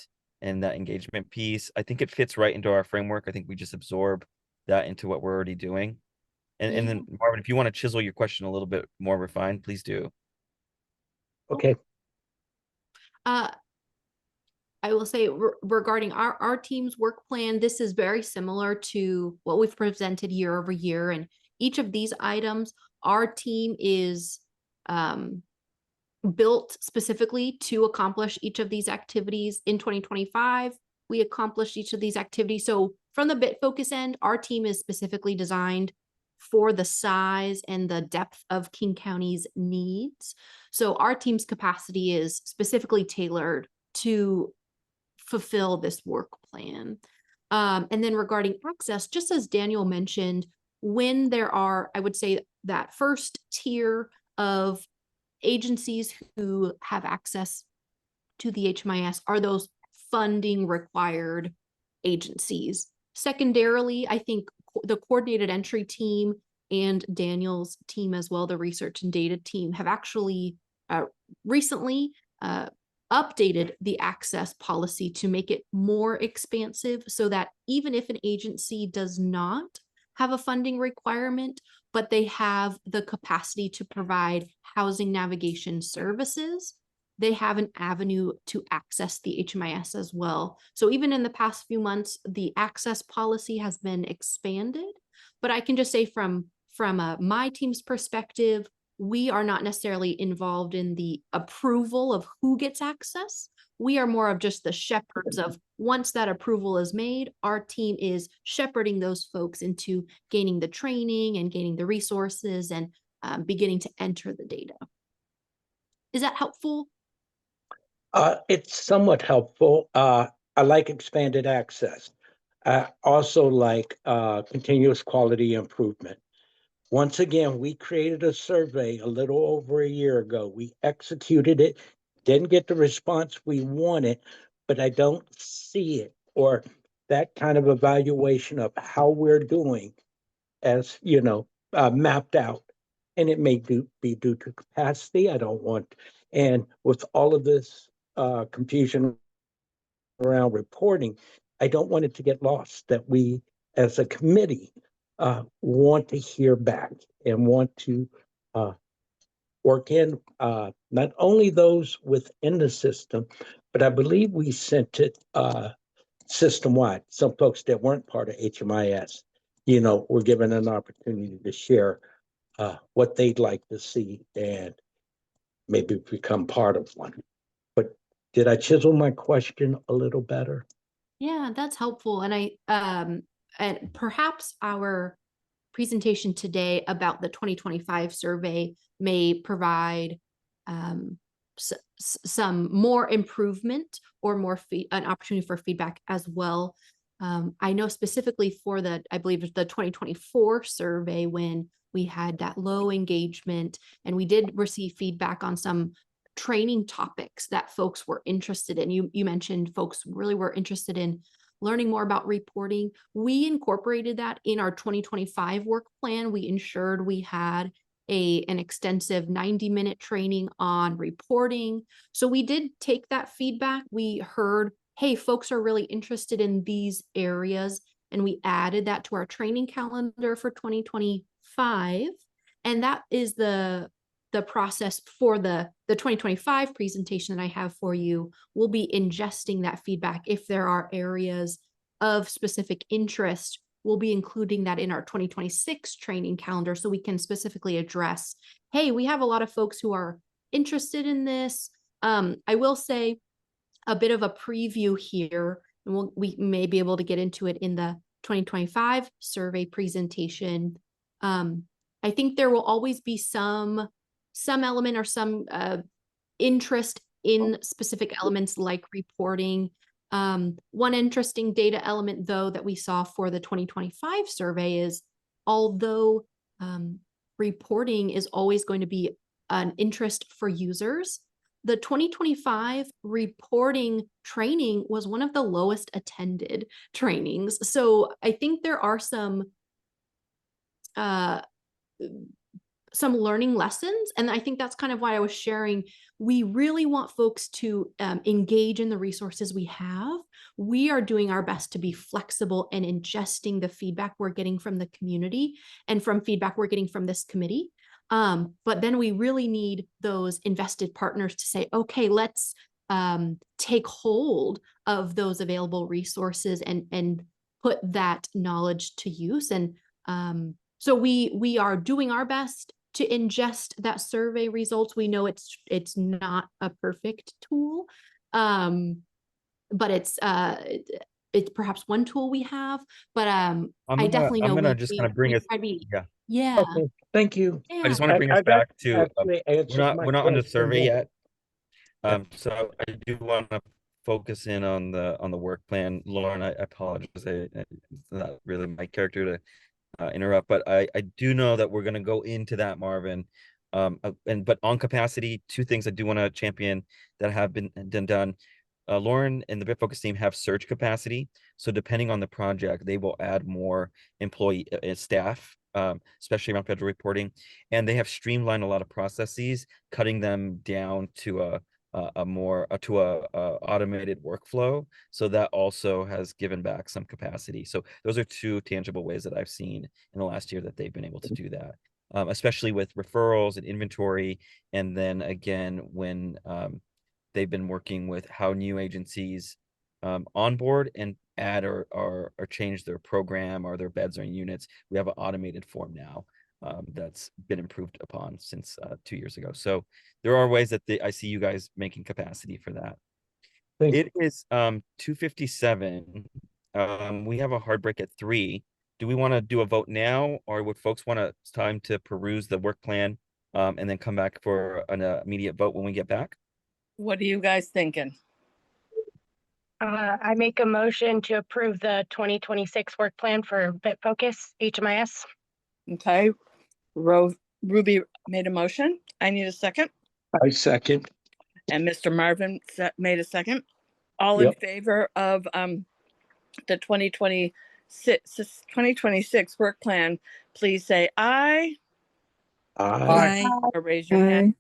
that engagement piece? I think it fits right into our framework. I think we just absorb that into what we're already doing. And then Marvin, if you want to chisel your question a little bit more refined, please do. Okay. I will say regarding our team's work plan, this is very similar to what we've presented year over year. And each of these items, our team is built specifically to accomplish each of these activities. In 2025, we accomplished each of these activities. So from the BitFocus end, our team is specifically designed for the size and the depth of King County's needs. So our team's capacity is specifically tailored to fulfill this work plan. And then regarding access, just as Daniel mentioned, when there are, I would say that first tier of agencies who have access to the HMIS are those funding required agencies. Secondarily, I think the coordinated entry team and Daniel's team as well, the research and data team, have actually recently updated the access policy to make it more expansive so that even if an agency does not have a funding requirement, but they have the capacity to provide housing navigation services, they have an avenue to access the HMIS as well. So even in the past few months, the access policy has been expanded, but I can just say from my team's perspective, we are not necessarily involved in the approval of who gets access. We are more of just the shepherds of once that approval is made, our team is shepherding those folks into gaining the training and gaining the resources and beginning to enter the data. Is that helpful? It's somewhat helpful. I like expanded access. I also like continuous quality improvement. Once again, we created a survey a little over a year ago. We executed it, didn't get the response we wanted, but I don't see it or that kind of evaluation of how we're doing as, mapped out. And it may be due to capacity. I don't want, and with all of this confusion around reporting, I don't want it to get lost that we, as a committee, want to hear back and want to work in not only those within the system, but I believe we sent it system-wide. Some folks that weren't part of HMIS, were given an opportunity to share what they'd like to see and maybe become part of one. But did I chisel my question a little better? Yeah, that's helpful. And perhaps our presentation today about the 2025 survey may provide some more improvement or more an opportunity for feedback as well. I know specifically for I believe the 2024 survey, when we had that low engagement and we did receive feedback on some training topics that folks were interested in. You mentioned folks really were interested in learning more about reporting. We incorporated that in our 2025 work plan. We ensured we had an extensive 90-minute training on reporting. So we did take that feedback. We heard, hey, folks are really interested in these areas, and we added that to our training calendar for 2025. And that is the process for the 2025 presentation that I have for you. We'll be ingesting that feedback. If there are areas of specific interest, we'll be including that in our 2026 training calendar so we can specifically address, hey, we have a lot of folks who are interested in this. I will say a bit of a preview here, and we may be able to get into it in the 2025 survey presentation. I think there will always be some element or some interest in specific elements like reporting. One interesting data element, though, that we saw for the 2025 survey is, although reporting is always going to be an interest for users, the 2025 reporting training was one of the lowest attended trainings. So I think there are some learning lessons. And I think that's kind of why I was sharing. We really want folks to engage in the resources we have. We are doing our best to be flexible and ingesting the feedback we're getting from the community and from feedback we're getting from this committee. But then we really need those invested partners to say, okay, let's take hold of those available resources and put that knowledge to use. And so we are doing our best to ingest that survey results. We know it's not a perfect tool, but it's perhaps one tool we have. But I definitely know I'm gonna just kind of bring it. Yeah. Okay, thank you. I just want to bring us back to we're not on the survey yet. So I do want to focus in on the work plan. Lauren, I apologize. It's not really my character to interrupt, but I do know that we're going to go into that, Marvin. But on capacity, two things I do want to champion that have been done. Lauren and the BitFocus team have surge capacity. So depending on the project, they will add more employee staff, especially around federal reporting. And they have streamlined a lot of processes, cutting them down to a more automated workflow. So that also has given back some capacity. So those are two tangible ways that I've seen in the last year that they've been able to do that, especially with referrals and inventory. And then again, when they've been working with how new agencies onboard and add or change their program or their beds or units. We have an automated form now. that's been improved upon since 2 years ago. So there are ways that I see you guys making capacity for that. Thank It is 2:57. We have a hard break at 3. Do we want to do a vote now, or would folks want time to peruse the work plan and then come back for an immediate vote when we get back? What are you guys thinking? I make a motion to approve the 2026 work plan for BitFocus HMIS. Okay, Ruby made a motion. I need a second. I second. And Mr. Marvin made a second. All in Yep. favor of the 2026 work plan, please say aye Aye. or raise your hand.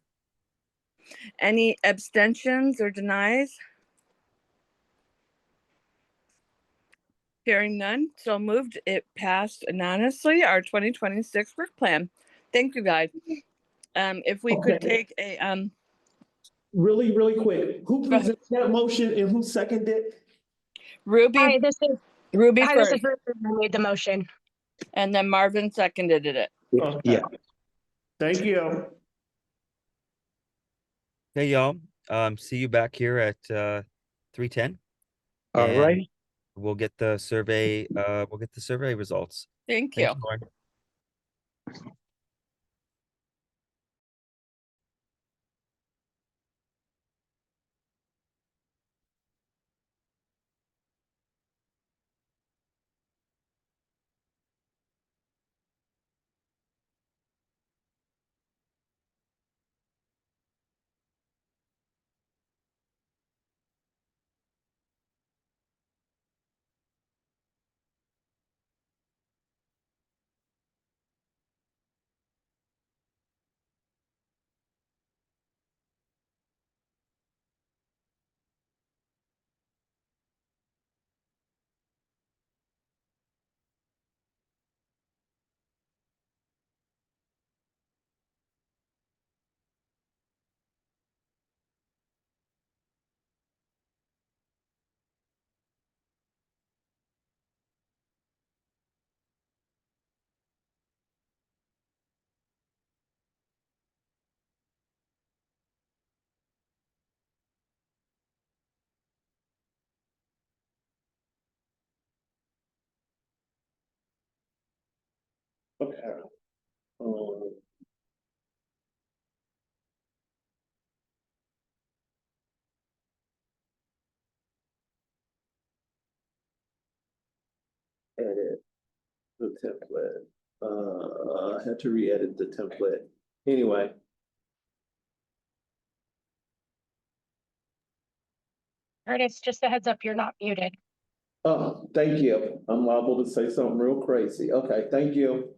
Any abstentions or denies? Hearing none, so moved. It passed anonymously, our 2026 work plan. Thank you, guys. If we could Okay. take a Really, really quick, who Go ahead. presented that motion and who seconded? Ruby Hi, this is Ruby Hi, this first, is Ruth. I made the motion. and then Marvin seconded it. Okay. Yeah. Thank you. Hey, y'all. See you back here at 3:10. All And right. we'll get the survey results. Thank Thank you. you, Lauren. Okay. Um, Edit the template. I had to re-edit the template. Anyway. Curtis, just a heads up, you're not muted. Oh, thank you. I'm liable to say something real crazy. Okay, thank you.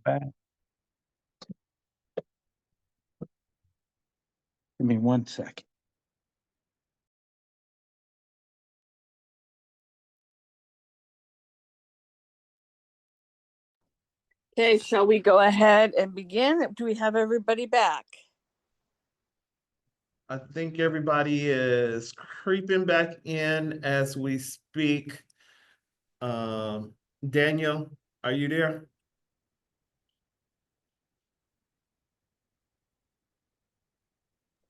Back. Give me 1 second. Okay, shall we go ahead and begin? Do we have everybody back? I think everybody is creeping back in as we speak. Daniel, are you there?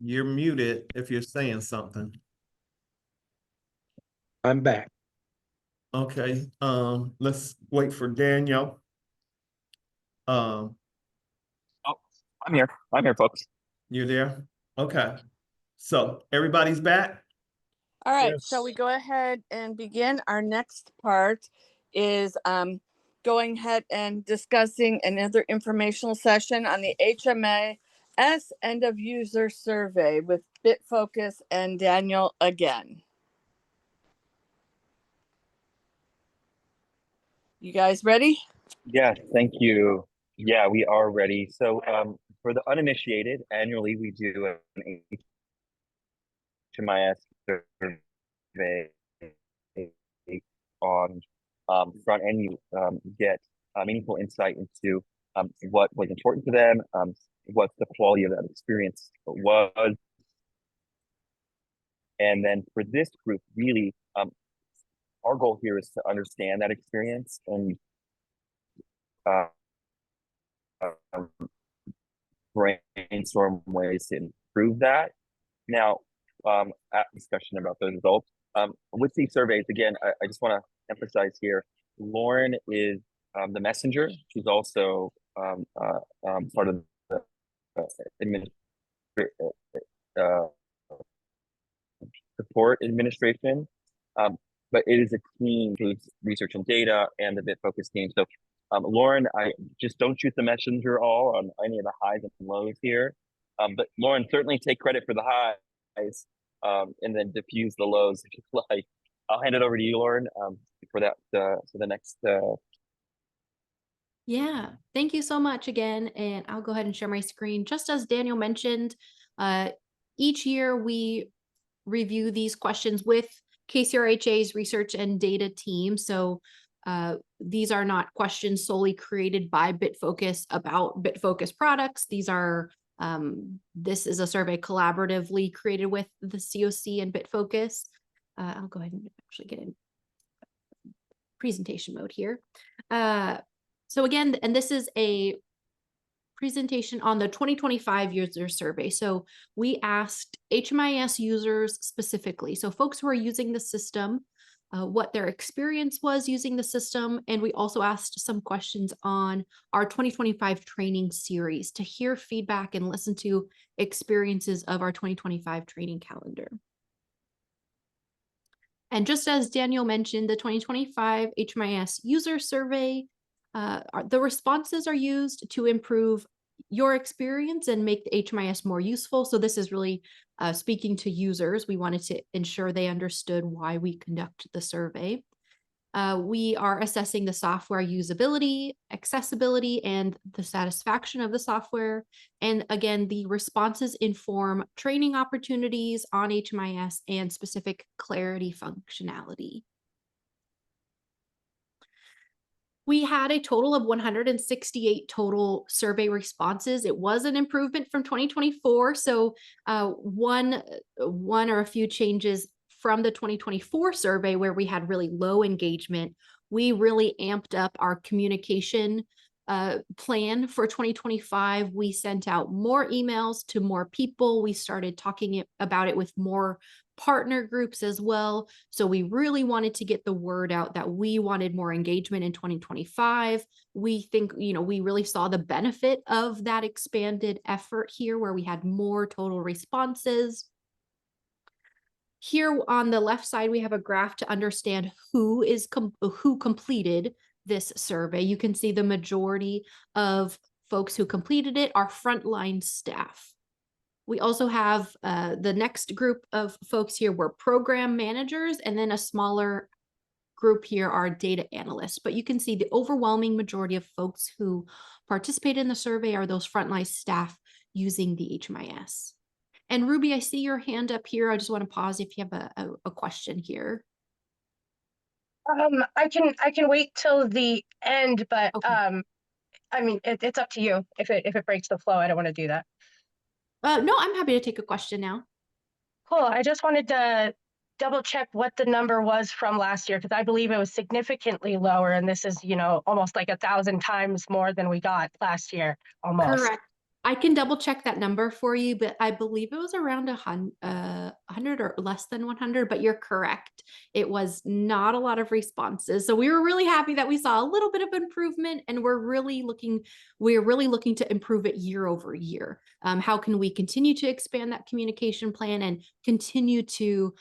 You're muted if you're saying something. I'm back. Okay, let's wait for Daniel. Um, Oh, I'm here. I'm here, folks. you're there? Okay. So everybody's back? All right, Yes. shall we go ahead and begin? Our next part is going ahead and discussing another informational session on the HMIS end of user survey with BitFocus and Daniel again. You guys ready? Yeah, thank you. Yeah, we are ready. So for the uninitiated, annually we do an HMIS survey on front end. You get meaningful insight into what was important to them, what the quality of that experience was. And then for this group, really, our goal here is to understand that experience and brainstorm ways to improve that. Now, at discussion about those results, with these surveys, again, I just want to emphasize here, Lauren is the messenger. She's also part of the support administration. But it is a team who's research and data and the BitFocus team. So Lauren, I just don't shoot the messenger all on any of the highs and lows here. But Lauren, certainly take credit for the highs and then diffuse the lows if you like. I'll hand it over to you, Lauren, for that for the next. Yeah, thank you so much again. And I'll go ahead and share my screen. Just as Daniel mentioned, each year we review these questions with KCRHA's research and data team. So these are not questions solely created by BitFocus about BitFocus products. These are, this is a survey collaboratively created with the COC and BitFocus. I'll go ahead and actually get in presentation mode here. So again, and this is a presentation on the 2025 user survey. So we asked HMIS users specifically, so folks who are using the system, what their experience was using the system. And we also asked some questions on our 2025 training series to hear feedback and listen to experiences of our 2025 training calendar. And just as Daniel mentioned, the 2025 HMIS user survey, the responses are used to improve your experience and make the HMIS more useful. So this is really speaking to users. We wanted to ensure they understood why we conduct the survey. We are assessing the software usability, accessibility, and the satisfaction of the software. And again, the responses inform training opportunities on HMIS and specific clarity functionality. We had a total of 168 total survey responses. It was an improvement from 2024. So one or a few changes from the 2024 survey where we had really low engagement. We really amped up our communication plan for 2025. We sent out more emails to more people. We started talking about it with more partner groups as well. So we really wanted to get the word out that we wanted more engagement in 2025. We think, we really saw the benefit of that expanded effort here where we had more total responses. Here on the left side, we have a graph to understand who completed this survey. You can see the majority of folks who completed it are frontline staff. We also have the next group of folks here were program managers, and then a smaller group here are data analysts, but you can see the overwhelming majority of folks who participate in the survey are those frontline staff using the HMIS. And Ruby, I see your hand up here. I just want to pause if you have a question here. I can wait till the end, but Okay. I mean, it's up to you. If it breaks the flow, I don't want to do that. No, I'm happy to take a question now. Cool. I just wanted to double check what the number was from last year, because I believe it was significantly lower, and this is, you know, almost like 1,000 times more than we got last year, almost. Correct. I can double check that number for you, but I believe it was around 100 or less than 100, but you're correct. It was not a lot of responses. So we were really happy that we saw a little bit of improvement, and we're really looking to improve it year over year. How can we continue to expand that communication plan and continue to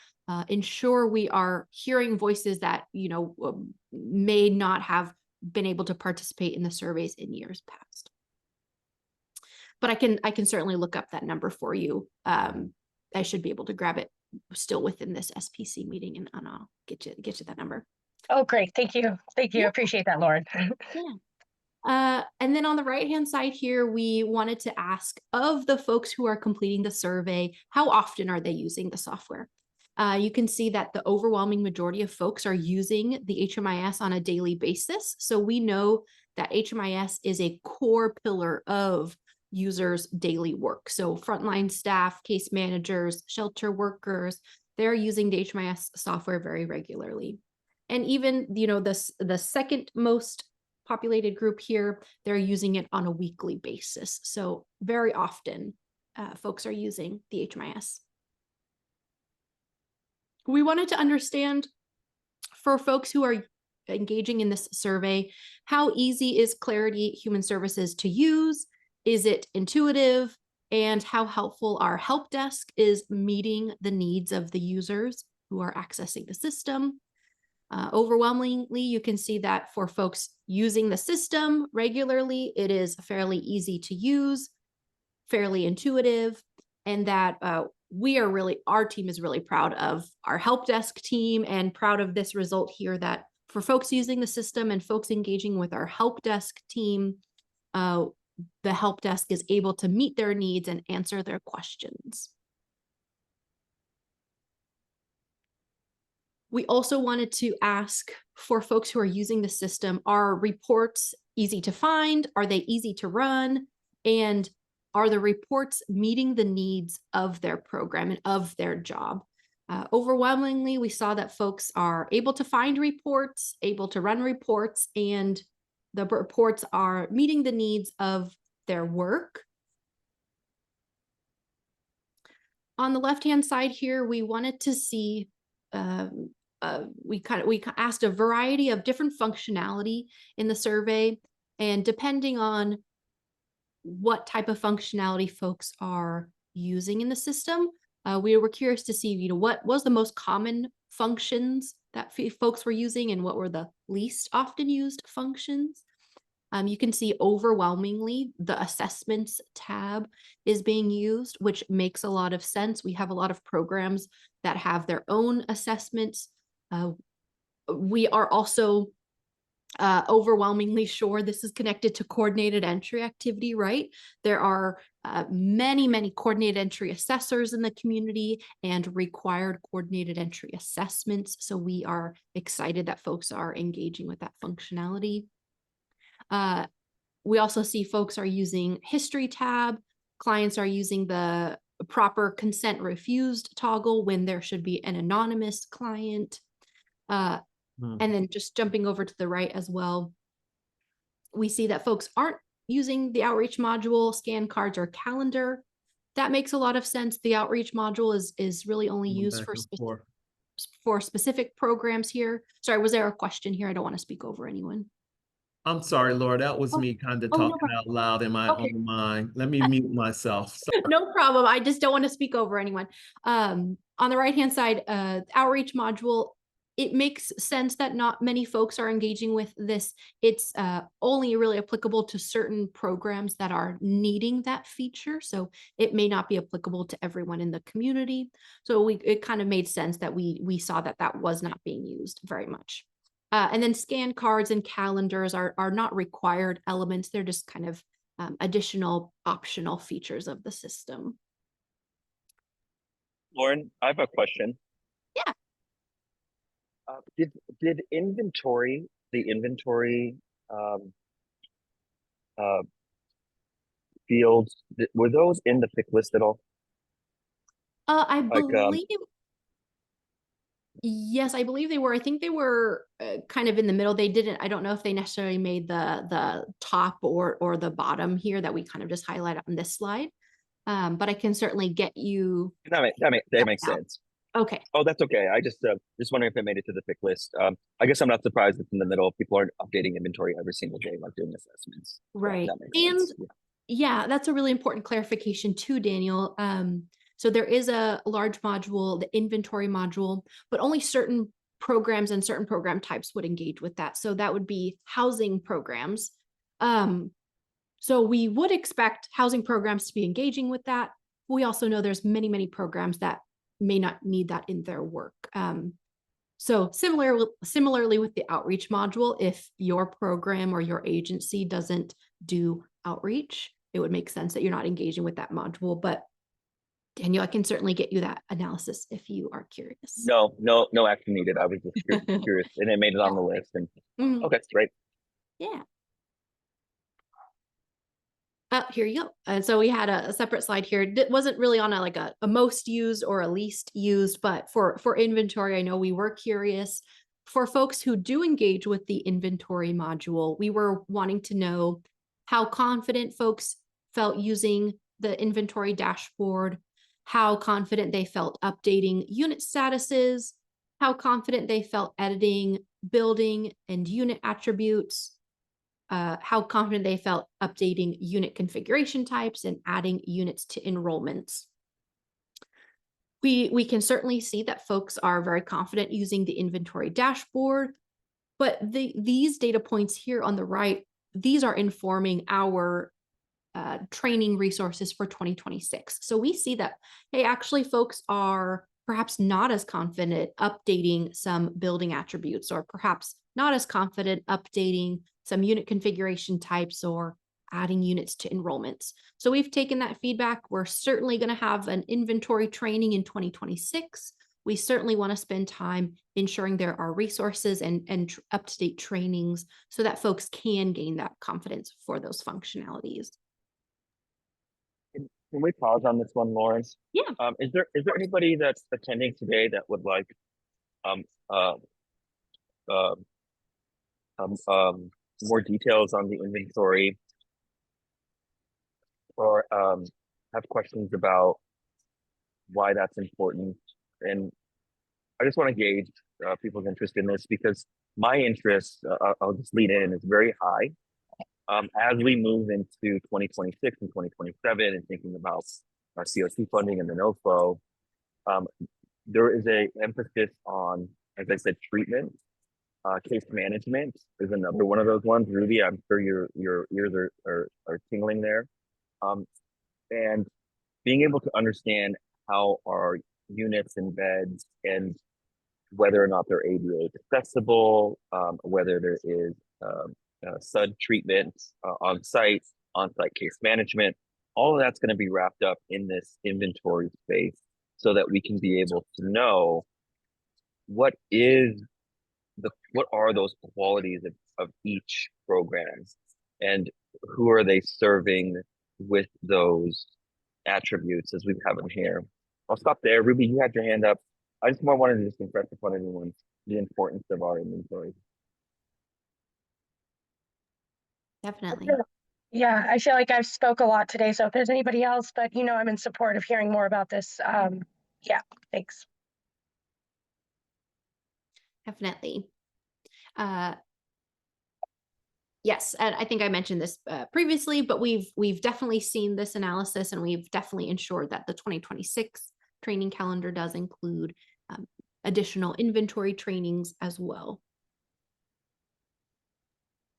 ensure we are hearing voices that, you know, may not have been able to participate in the surveys in years past. But I can certainly look up that number for you. I should be able to grab it still within this SPC meeting, and I'll get you that number. Oh, great. Thank you. Thank you. Yeah. Appreciate that, Lauren. Yeah. And then on the right-hand side here, we wanted to ask of the folks who are completing the survey, how often are they using the software? You can see that the overwhelming majority of folks are using the HMIS on a daily basis. So we know that HMIS is a core pillar of users' daily work. So frontline staff, case managers, shelter workers, they're using the HMIS software very regularly. And even, you know, the second most populated group here, they're using it on a weekly basis. So very often folks are using the HMIS. We wanted to understand for folks who are engaging in this survey, how easy is Clarity Human Services to use? Is it intuitive? And how helpful our help desk is meeting the needs of the users who are accessing the system? Overwhelmingly, you can see that for folks using the system regularly, it is fairly easy to use, fairly intuitive, and that our team is really proud of our help desk team and proud of this result here, that for folks using the system and folks engaging with our help desk team, the help desk is able to meet their needs and answer their questions. We also wanted to ask for folks who are using the system, are reports easy to find? Are they easy to run? And are the reports meeting the needs of their program and of their job? Overwhelmingly, we saw that folks are able to find reports, able to run reports, and the reports are meeting the needs of their work. On the left-hand side here, we wanted to see, we asked a variety of different functionality in the survey, and depending on what type of functionality folks are using in the system, we were curious to see, you know, what was the most common functions that folks were using and what were the least often used functions. You can see overwhelmingly the assessments tab is being used, which makes a lot of sense. We have a lot of programs that have their own assessments. We are also overwhelmingly sure this is connected to coordinated entry activity, right? There are many coordinated entry assessors in the community and required coordinated entry assessments. So we are excited that folks are engaging with that functionality. We also see folks are using history tab. Clients are using the proper consent refused toggle when there should be an anonymous client. And then just jumping over to the right as well, we see that folks aren't using the outreach module, scan cards, or calendar. That makes a lot of sense. The outreach module is really only used for specific programs here. Sorry, was there a question here? I don't want to speak over anyone. I'm sorry, Laura, that was me kind of talking out loud in my own mind. Let me mute myself. No problem. I just don't want to speak over anyone. On the right-hand side, outreach module, it makes sense that not many folks are engaging with this. It's only really applicable to certain programs that are needing that feature. So it may not be applicable to everyone in the community. So it kind of made sense that we saw that was not being used very much. And then scan cards and calendars are not required elements. They're just kind of additional optional features of the system. Lauren, I have a question. Yeah. Did the inventory fields, were those in the pick list at all? I Like, believe, yes, I believe they were. I think they were kind of in the middle. They didn't, I don't know if they necessarily made the top or the bottom here that we kind of just highlight on this slide. But I can certainly get you. That makes sense. Okay. Oh, that's okay. I just wondering if it made it to the pick list. I guess I'm not surprised it's in the middle. People aren't updating inventory every single day, like doing assessments. So Right. that makes sense. Yeah, that's a really important clarification too, Daniel. So there is a large module, the inventory module, but only certain programs and certain program types would engage with that. So that would be housing programs. So we would expect housing programs to be engaging with that. We also know there's many programs that may not need that in their work. So similarly with the outreach module, if your program or your agency doesn't do outreach, it would make sense that you're not engaging with that module. But Daniel, I can certainly get you that analysis if you are curious. No action needed. I was just curious, and it made it on the list. And okay, great. Yeah. Here you go. And so we had a separate slide here. It wasn't really on a most used or a least used, but for inventory, I know we were curious. For folks who do engage with the inventory module, we were wanting to know how confident folks felt using the inventory dashboard, how confident they felt updating unit statuses, how confident they felt editing building and unit attributes, how confident they felt updating unit configuration types and adding units to enrollments. We can certainly see that folks are very confident using the inventory dashboard, but these data points here on the right, these are informing our training resources for 2026. So we see that, hey, actually folks are perhaps not as confident updating some building attributes, or perhaps not as confident updating some unit configuration types or adding units to enrollments. So we've taken that feedback. We're certainly going to have an inventory training in 2026. We certainly want to spend time ensuring there are resources and up-to-date trainings so that folks can gain that confidence for those functionalities. Can we pause on this one, Lauren? Yeah. Is there anybody that's attending today that would like more details on the inventory, or have questions about why that's important? And I just want to gauge people's interest in this, because my interest, I'll just lead in, is very high. As we move into 2026 and 2027 and thinking about our COC funding and the NOFO, there is a emphasis on, as I said, treatment. Case management is another one of those ones. Ruby, I'm sure your ears are tingling there. And being able to understand how our units and beds, and whether or not they're ADA accessible, whether there is SUD treatment on-site case management, all of that's going to be wrapped up in this inventory space, so that we can be able to know what are those qualities of each program, and who are they serving with those attributes as we have them here. I'll stop there. Ruby, you had your hand up. I just wanted to just impress upon everyone the importance of our inventory. Definitely. Yeah, I feel like I've spoke a lot today, so if there's anybody else, but I'm in support of hearing more about this. Yeah, thanks. Definitely. Yes, and I think I mentioned this previously, but we've definitely seen this analysis, and we've definitely ensured that the 2026 training calendar does include additional inventory trainings as well.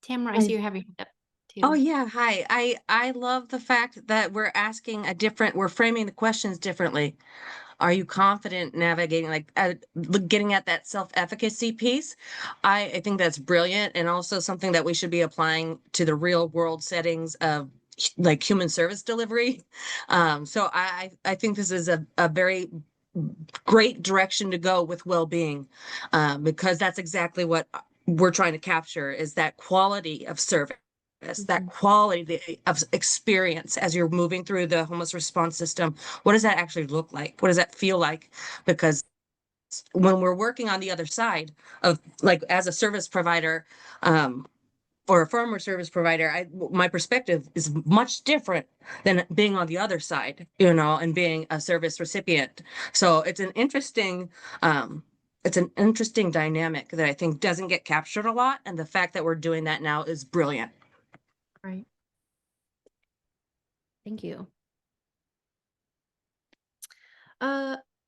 Tamara, I see you have your hand up too. Oh yeah, hi. I love the fact that we're framing the questions differently. Are you confident navigating, like getting at that self-efficacy piece? I think that's brilliant, and also something that we should be applying to the real world settings of like human service delivery. So I think this is a very great direction to go with well-being, because that's exactly what we're trying to capture, is that quality of service, that quality of experience as you're moving through the homeless response system. What does that actually look like? What does that feel like? Because when we're working on the other side of, like, as a service provider, or a former service provider, my perspective is much different than being on the other side, you know, and being a service recipient. So it's an interesting dynamic that I think doesn't get captured a lot. And the fact that we're doing that now is brilliant. Right. Thank you.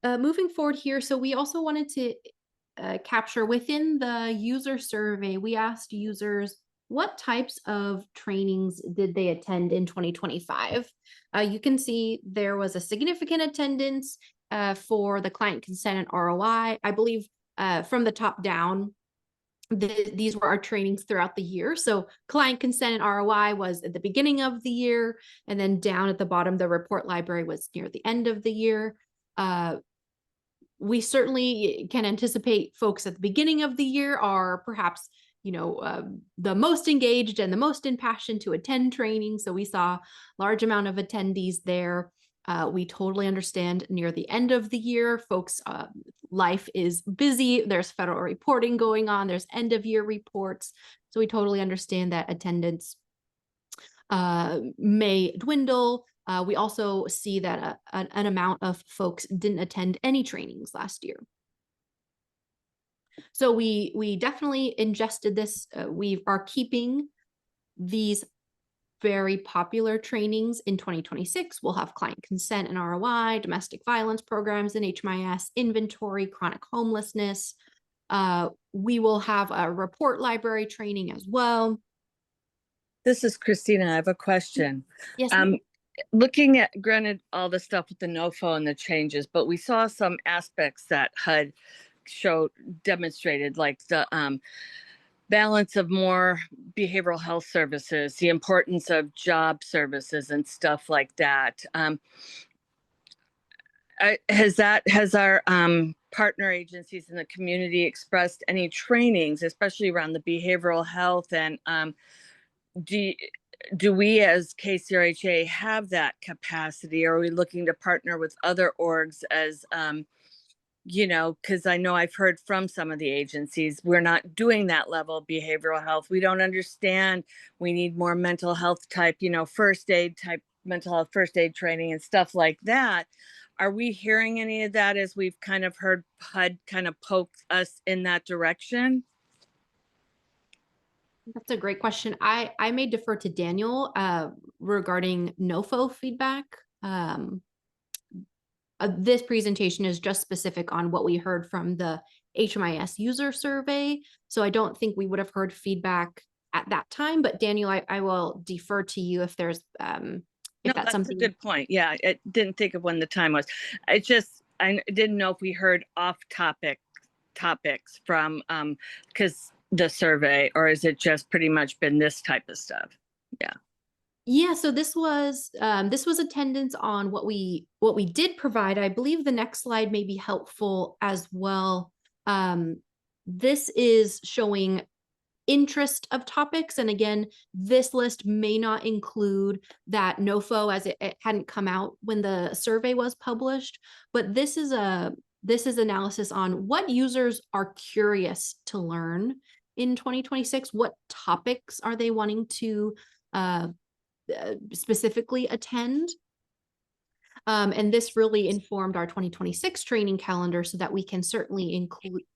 Moving forward here, so we also wanted to capture within the user survey, we asked users what types of trainings did they attend in 2025. You can see there was a significant attendance for the client consent and ROI. I believe from the top down, these were our trainings throughout the year. So client consent and ROI was at the beginning of the year, and then down at the bottom, the report library was near the end of the year. We certainly can anticipate folks at the beginning of the year are perhaps, you know, the most engaged and the most impassioned to attend training. So we saw a large amount of attendees there. We totally understand near the end of the year, folks, life is busy. There's federal reporting going on. There's end of year reports. So we totally understand that attendance may dwindle. We also see that an amount of folks didn't attend any trainings last year. So we definitely ingested this. We are keeping these very popular trainings in 2026. We'll have client consent and ROI, domestic violence programs and HMIS, inventory, chronic homelessness. We will have a report library training as well. This is Christina. I have a question. Yes. Looking at, granted, all the stuff with the NOFO and the changes, but we saw some aspects that HUD demonstrated, like the balance of more behavioral health services, the importance of job services and stuff like that. Has our partner agencies in the community expressed any trainings, especially around the behavioral health, and do we as KCRHA have that capacity? Or are we looking to partner with other orgs as, you know, because I know I've heard from some of the agencies, we're not doing that level of behavioral health. We don't understand. We need more mental health type, you know, first aid type, mental health first aid training and stuff like that. Are we hearing any of that as we've kind of heard HUD kind of poke us in that direction? That's a great question. I may defer to Daniel regarding NOFO feedback. This presentation is just specific on what we heard from the HMIS user survey. So I don't think we would have heard feedback at that time, but Daniel, I will defer to you if there's, if that's something. A good point. Yeah, I didn't think of when the time was. I didn't know if we heard off topics from, because the survey, or is it just pretty much been this type of stuff? Yeah. Yeah, so this was attendance on what we did provide. I believe the next slide may be helpful as well. This is showing interest of topics, and again, this list may not include that NOFO as it hadn't come out when the survey was published, but this is analysis on what users are curious to learn in 2026. What topics are they wanting to specifically attend? And this really informed our 2026 training calendar so that we can certainly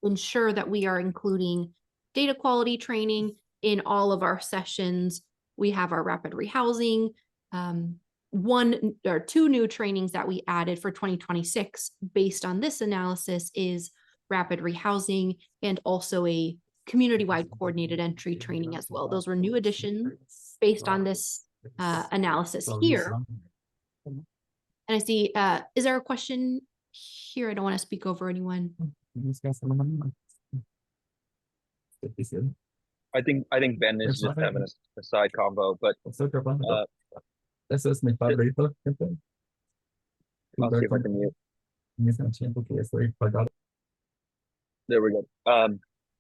ensure that we are including data quality training in all of our sessions. We have our rapid rehousing, one or two new trainings that we added for 2026 based on this analysis is rapid rehousing and also a community-wide coordinated entry training as well. Those were new additions based on this analysis here. And I see, is there a question here. I don't want to speak over anyone. I think Ben is just having a side combo, but I'll see if I can mute. There we go.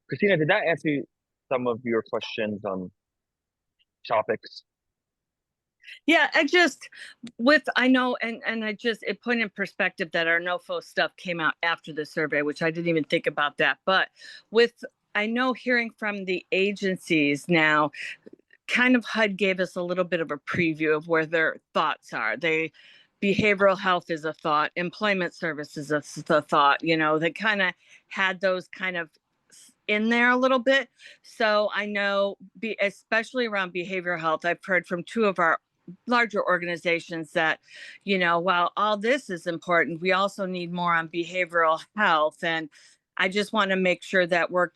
Christina, did that answer some of your questions on topics? Yeah, I know, and it put in perspective that our NOFO stuff came out after the survey, which I didn't even think about that. But I know hearing from the agencies now, kind of HUD gave us a little bit of a preview of where their thoughts are. Behavioral health is a thought, employment services is a thought, they kind of had those kind of in there a little bit. So I know, especially around behavioral health, I've heard from two of our larger organizations that, while all this is important, we also need more on behavioral health. And I just want to make sure that we're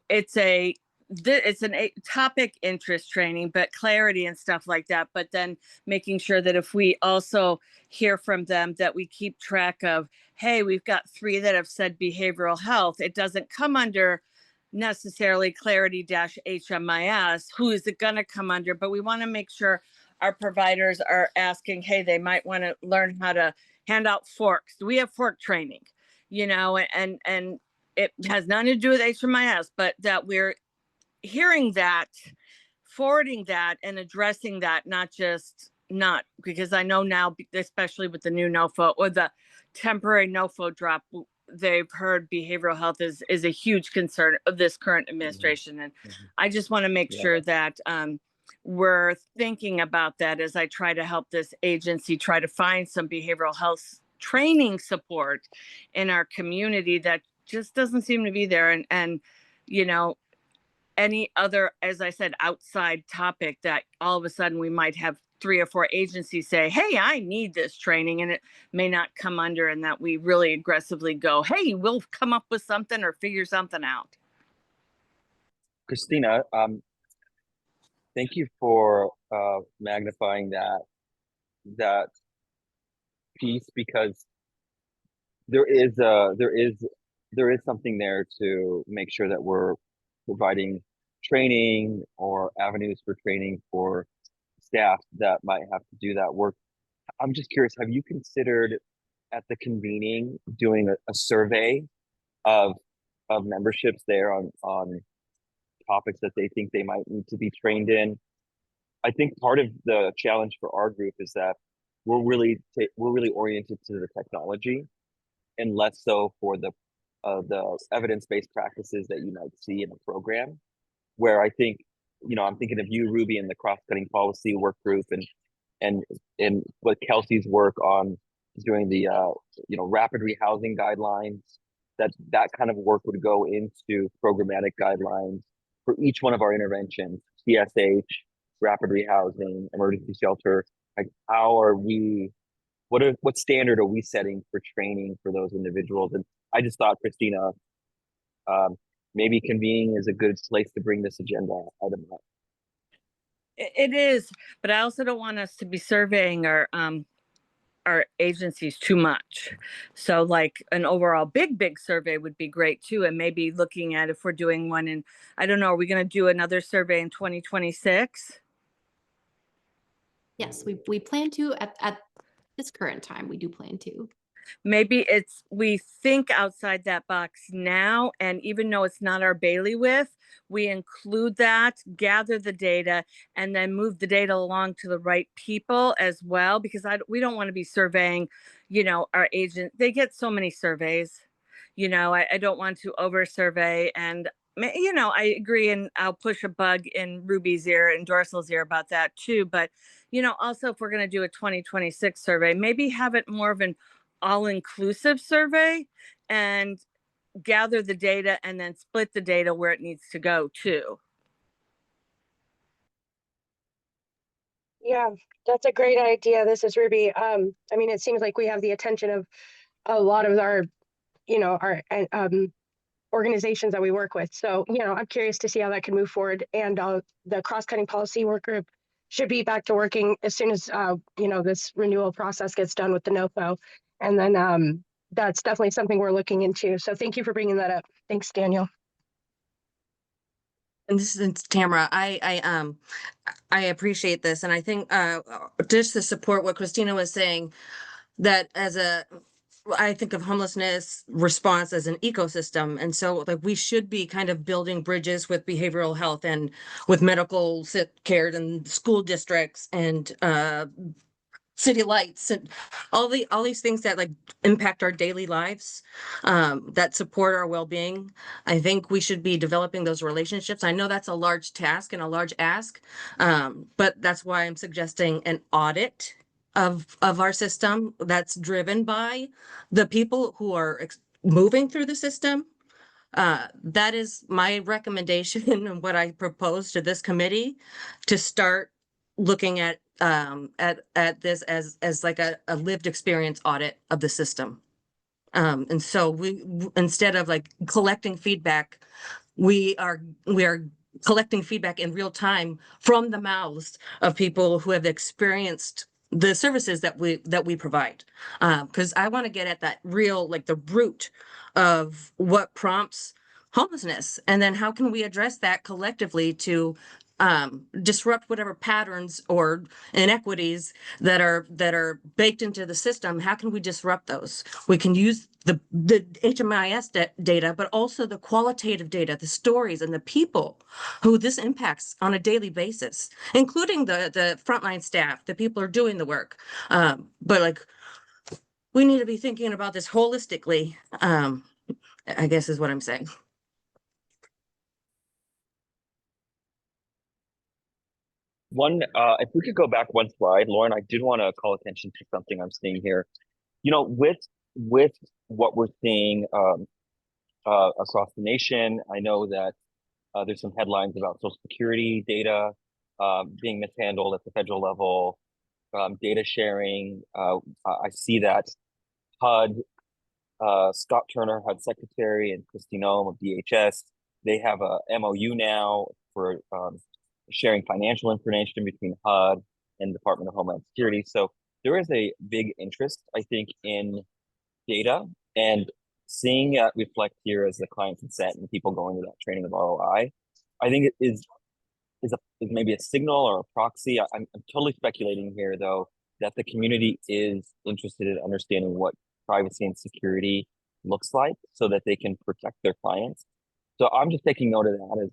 it's an topic interest training, but clarity and stuff like that. But then making sure that if we also hear from them, that we keep track of, hey, we've got 3 that have said behavioral health. It doesn't come under necessarily clarity-HMIS. Who is it going to come under? But we want to make sure our providers are asking, hey, they might want to learn how to hand out forks. Do we have fork training? And it has nothing to do with HMIS, but that we're hearing that, forwarding that, and addressing that, not because I know now, especially with the new NOFO or the temporary NOFO drop, they've heard behavioral health is a huge concern of this current administration. And I just want to make sure that we're thinking about that as I try to help this agency try to find some behavioral health training support in our community that just doesn't seem to be there. And any other, as I said, outside topic that all of a sudden we might have 3 or 4 agencies say, hey, I need this training, and it may not come under, and that we really aggressively go, hey, we'll come up with something or figure something out. Christina, thank you for magnifying that piece, because there is something there to make sure that we're providing training or avenues for training for staff that might have to do that work. I'm just curious, have you considered at the convening doing a survey of memberships there on topics that they think they might need to be trained in? I think part of the challenge for our group is that we're really oriented to the technology and less so for the evidence-based practices that you might see in a program. Where I think, I'm thinking of you, Ruby, and the cross-cutting policy work group, and what Kelsey's work on doing the rapid rehousing guidelines. That kind of work would go into programmatic guidelines for each one of our interventions: CSH, rapid rehousing, emergency shelter. Like, what standard are we setting for training for those individuals? And I just thought, Christina, maybe convening is a good place to bring this agenda item up. It is, but I also don't want us to be surveying our agencies too much. So like an overall big survey would be great too. And maybe looking at if we're doing one in, I don't know, are we going to do another survey in 2026? Yes, we plan to at this current time, we do plan to. Maybe we think outside that box now, and even though it's not our bailiwick, we include that, gather the data, and then move the data along to the right people as well, because we don't want to be surveying, our agent. They get so many surveys, I don't want to over survey. And I agree, and I'll push a bug in Ruby's ear and Dorsol's ear about that too. But also, if we're going to do a 2026 survey, maybe have it more of an all-inclusive survey and gather the data and then split the data where it needs to go too. Yeah, that's a great idea. This is Ruby. It seems like we have the attention of a lot of our organizations that we work with. So, I'm curious to see how that can move forward. And the cross-cutting policy work group should be back to working as soon as, this renewal process gets done with the NOFO. And then that's definitely something we're looking into. So thank you for bringing that up. Thanks, Daniel. And this is Tamara. I appreciate this, and I think just to support what Christina was saying, that I think of homelessness response as an ecosystem, and so like we should be kind of building bridges with behavioral health and with medical care and school districts and city lights and all these things that like impact our daily lives, that support our well-being. I think we should be developing those relationships. I know that's a large task and a large ask, but that's why I'm suggesting an audit of our system that's driven by the people who are moving through the system. That is my recommendation and what I propose to this committee, to start looking at this as like a lived experience audit of the system. And so instead of like collecting feedback, we are collecting feedback in real time from the mouths of people who have experienced the services that we provide. Because I want to get at that real, like the root of what prompts homelessness, and then how can we address that collectively to disrupt whatever patterns or inequities that are baked into the system. How can we disrupt those? We can use the HMIS data, but also the qualitative data, the stories and the people who this impacts on a daily basis, including the frontline staff, the people who are doing the work. But like, we need to be thinking about this holistically, I guess is what I'm saying. If we could go back one slide, Lauren, I did want to call attention to something I'm seeing here. You know, with what we're seeing across the nation, I know that there's some headlines about Social Security data being mishandled at the federal level, data sharing. I see that HUD, Scott Turner, HUD Secretary, and Christine Ohm of DHS, they have a MOU now for sharing financial information between HUD and Department of Homeland Security. So there is a big interest, I think, in data, and seeing it reflect here as the client consent and people going to that training of ROI, I think it is maybe a signal or a proxy. I'm totally speculating here, though, that the community is interested in understanding what privacy and security looks like so that they can protect their clients. So I'm just taking note of that as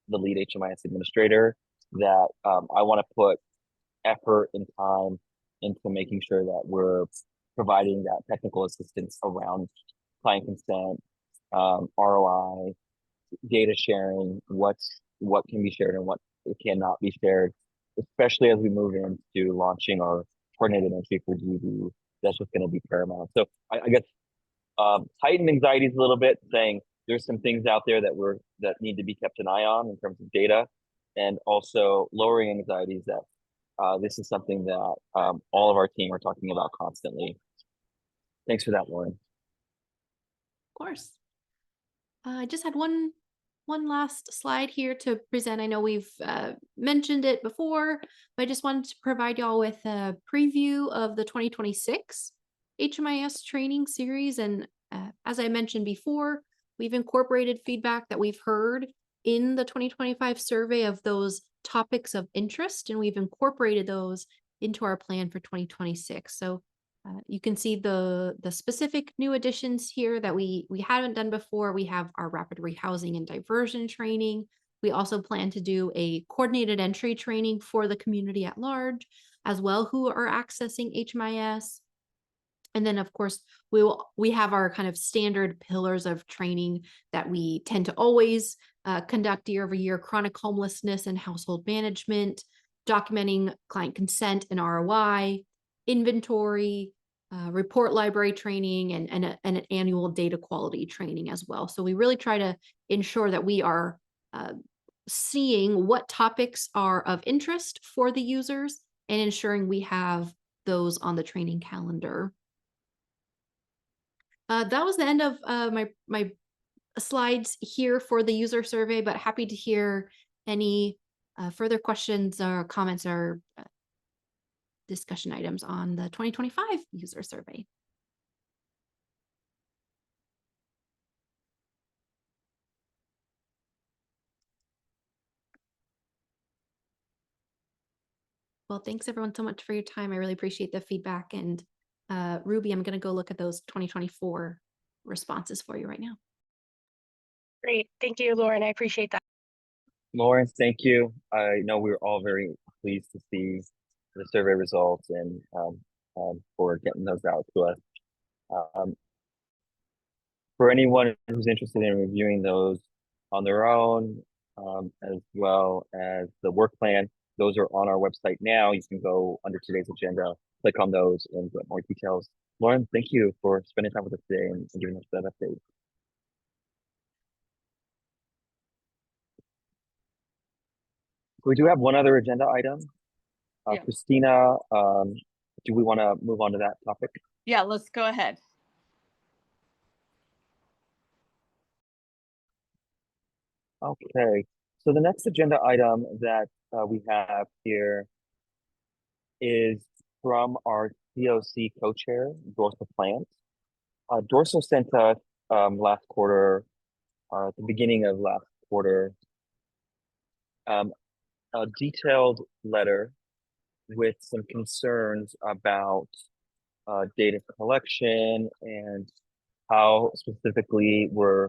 the lead HMIS administrator, that I want to put effort and time into making sure that we're providing that technical assistance around client consent, ROI, data sharing, what can be shared and what cannot be shared, especially as we move into launching our coordinated entry for DV. That's just going to be paramount. So I guess heightened anxieties a little bit, saying there's some things out there that need to be kept an eye on in terms of data, and also lowering anxieties that this is something that all of our team are talking about constantly. Thanks for that, Lauren. Of course. I just had one last slide here to present. I know we've mentioned it before, but I just wanted to provide y'all with a preview of the 2026 HMIS training series. And as I mentioned before, we've incorporated feedback that we've heard in the 2025 survey of those topics of interest, and we've incorporated those into our plan for 2026. So you can see the specific new additions here that we haven't done before. We have our rapid rehousing and diversion training. We also plan to do a coordinated entry training for the community at large, as well, who are accessing HMIS. And then, of course, we have our kind of standard pillars of training that we tend to always conduct year over year: chronic homelessness and household management, documenting client consent and ROI, inventory, report library training, and an annual data quality training as well. So we really try to ensure that we are seeing what topics are of interest for the users and ensuring we have those on the training calendar. That was the end of my slides here for the user survey, but happy to hear any further questions or comments or discussion items on the 2025 user survey. Well, thanks everyone so much for your time. I really appreciate the feedback. And Ruby, I'm going to go look at those 2024 responses for you right now. Great. Thank you, Lauren. I appreciate that. Lawrence, thank you. I know we were all very pleased to see the survey results and for getting those out to us. For anyone who's interested in reviewing those on their own, as well as the work plan, those are on our website now. You can go under today's agenda, click on those and get more details. Lauren, thank you for spending time with us today and giving us that update. We do have one other agenda item. Yeah. Christina, do we want to move on to that topic? Yeah, let's go ahead. Okay, so the next agenda item that we have here is from our COC co-chair, Dorsol Plants. Dorsol sent us last quarter, at the beginning of last quarter, a detailed letter with some concerns about data collection and how specifically we're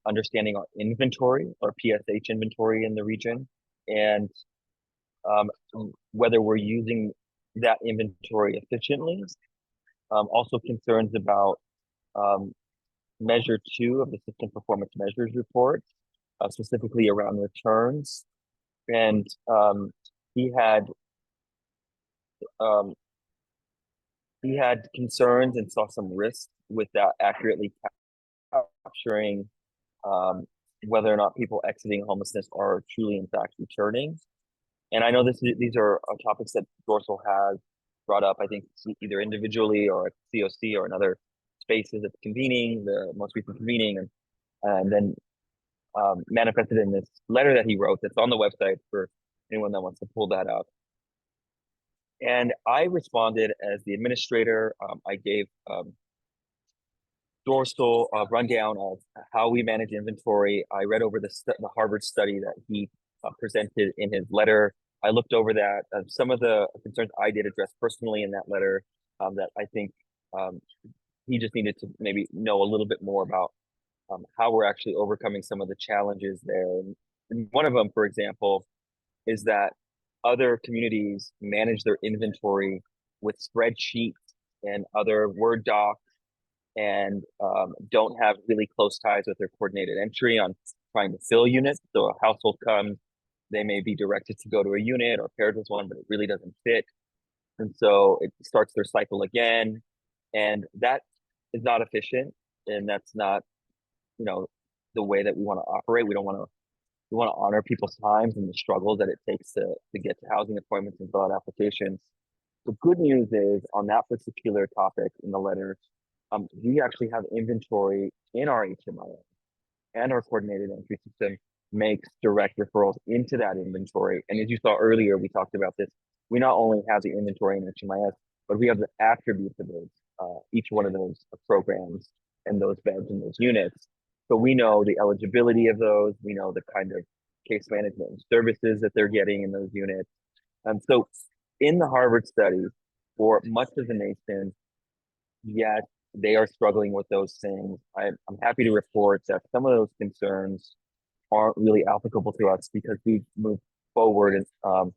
understanding our inventory, our PSH inventory in the region, and whether we're using that inventory efficiently. Also concerns about measure 2 of the system performance measures report, specifically around returns. And he had concerns and saw some risks without accurately capturing whether or not people exiting homelessness are truly in fact returning. And I know these are topics that Dorsol has brought up, I think either individually or at COC or in other spaces at the convening, the most recent convening, and then manifested in this letter that he wrote that's on the website for anyone that wants to pull that up. And I responded as the administrator. I gave Dorsol a rundown of how we manage inventory. I read over the Harvard study that he presented in his letter. I looked over that. Some of the concerns I did address personally in that letter that I think he just needed to maybe know a little bit more about how we're actually overcoming some of the challenges there. And one of them, for example, is that other communities manage their inventory with spreadsheets and other Word docs and don't have really close ties with their coordinated entry on trying to fill units. So a household comes, they may be directed to go to a unit or paired with one, but it really doesn't fit. And so it starts their cycle again. And that is not efficient. And that's not, the way that we want to operate. We want to honor people's times and the struggles that it takes to get to housing appointments and fill out applications. The good news is on that particular topic in the letter, we actually have inventory in our HMIS, and our coordinated entry system makes direct referrals into that inventory. And as you saw earlier, we talked about this. We not only have the inventory in HMIS, but we have the attributes of those, each one of those programs and those beds and those units. So we know the eligibility of those. We know the kind of case management and services that they're getting in those units. And so in the Harvard study, for much of the nation, yet they are struggling with those things. I'm happy to report that some of those concerns aren't really applicable to us because we've moved forward and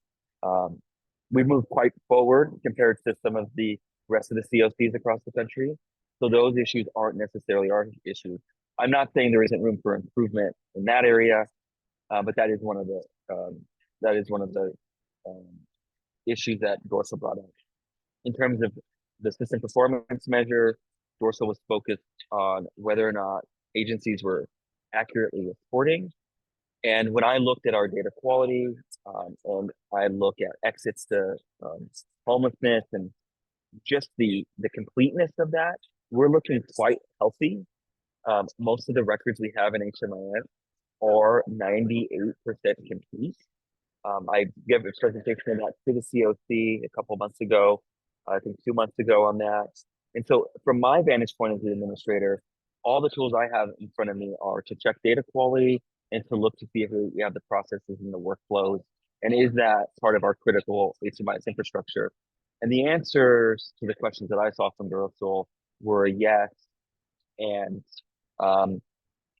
we've moved quite forward compared to some of the rest of the COCs across the country. So those issues aren't necessarily our issues. I'm not saying there isn't room for improvement in that area, but that is one of the issues that Dorsol brought up. In terms of the system performance measure, Dorsol was focused on whether or not agencies were accurately reporting. And when I looked at our data quality, and I look at exits to homelessness and just the completeness of that, we're looking quite healthy. Most of the records we have in HMIS are 98% complete. I gave a presentation of that to the COC a couple months ago, I think 2 months ago on that. And so from my vantage point as the administrator, all the tools I have in front of me are to check data quality and to look to see if we have the processes and the workflows And is that part of our critical HMIS infrastructure? And the answers to the questions that I saw from Dorsol were yes. And our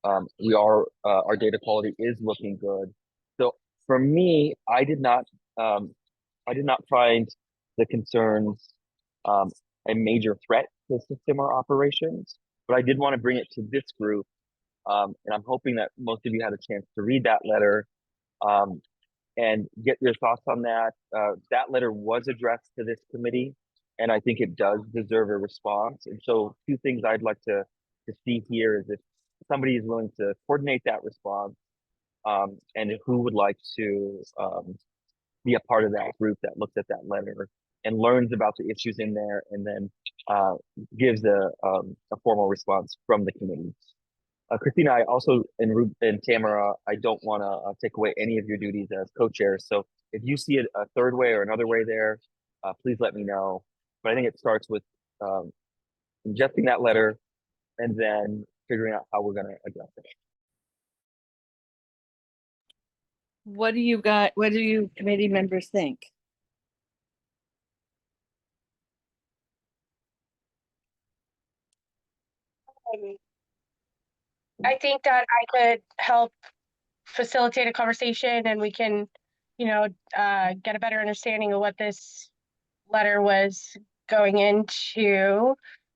data quality is looking good. So for me, I did not find the concerns a major threat to system or operations, but I did want to bring it to this group. And I'm hoping that most of you had a chance to read that letter and get your thoughts on that. That letter was addressed to this committee, and I think it does deserve a response. And so two things I'd like to see here is if somebody is willing to coordinate that response, and who would like to be a part of that group that looks at that letter and learns about the issues in there, and then gives a formal response from the committee. Christina, I also, and Tamara, I don't want to take away any of your duties as co-chairs. So if you see it a third way or another way there, please let me know. But I think it starts with ingesting that letter and then figuring out how we're going to address it. What do you committee members think? I think that I could help facilitate a conversation and we can, get a better understanding of what this letter was going into.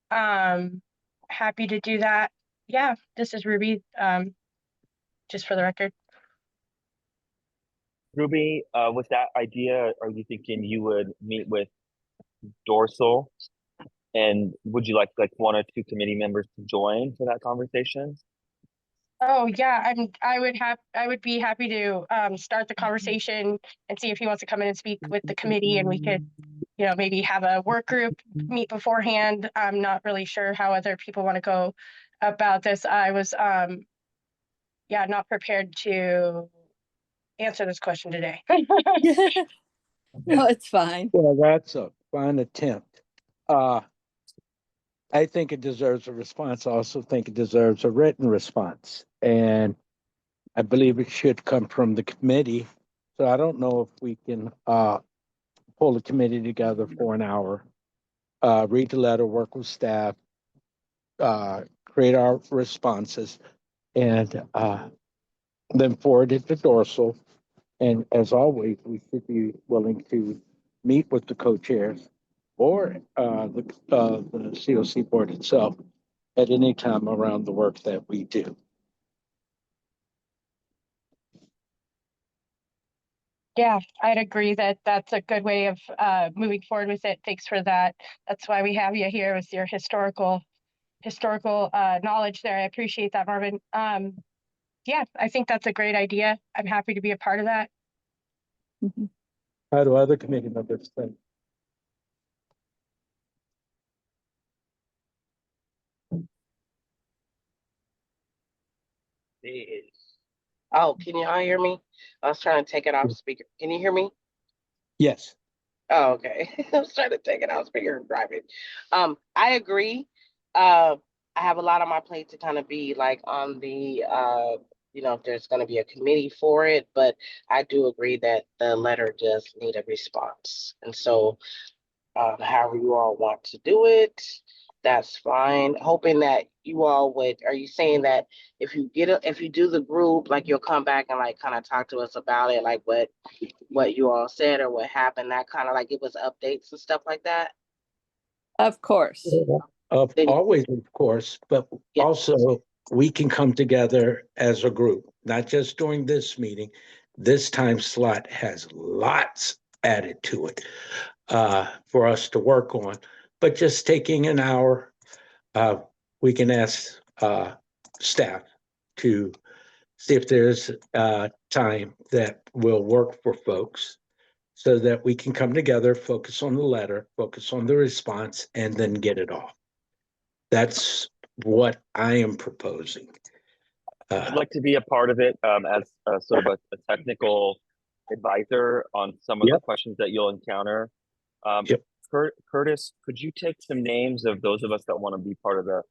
Happy to do that. Yeah, this is Ruby, just for the record. Ruby, with that idea, are you thinking you would meet with Dorsol? And would you like one or two committee members to join for that conversation? Oh yeah, I would be happy to start the conversation and see if he wants to come in and speak with the committee, and we could, maybe have a work group meet beforehand. I'm not really sure how other people want to go about this. I was not prepared to answer this question today. No, it's fine. Well, that's a fine attempt. I think it deserves a response. I also think it deserves a written response. And I believe it should come from the committee. So I don't know if we can pull the committee together for an hour, read the letter, work with staff, create our responses, and then forward it to Dorsal. And as always, we should be willing to meet with the co-chairs or the COC board itself at any time around the work that we do. Yeah, I'd agree that that's a good way of moving forward with it. Thanks for that. That's why we have you here with your historical knowledge there. I appreciate that, Marvin. Yeah, I think that's a great idea. I'm happy to be a part of that. How do other committee members think? Oh, can you all hear me? I was trying to take it off speaker. Can you hear me? Yes. Oh, okay. I was trying to take it off speaker and driving. I agree. I have a lot on my plate to kind of be like on the if there's going to be a committee for it, but I do agree that the letter does need a response. And so however you all want to do it, that's fine. Hoping that you all would, are you saying that if you do the group, like you'll come back and like kind of talk to us about it, like what you all said or what happened, that kind of like give us updates and stuff like that? Of course. Always, of course, but Yeah. also we can come together as a group, not just during this meeting. This time slot has lots added to it for us to work on, but just taking an hour, we can ask staff to see if there's time that will work for folks so that we can come together, focus on the letter, focus on the response, and then get it off. That's what I am proposing. I'd like to be a part of it as sort of a technical advisor on some of the questions that you'll encounter. Curtis, could you take some names of those of us that want to be part of the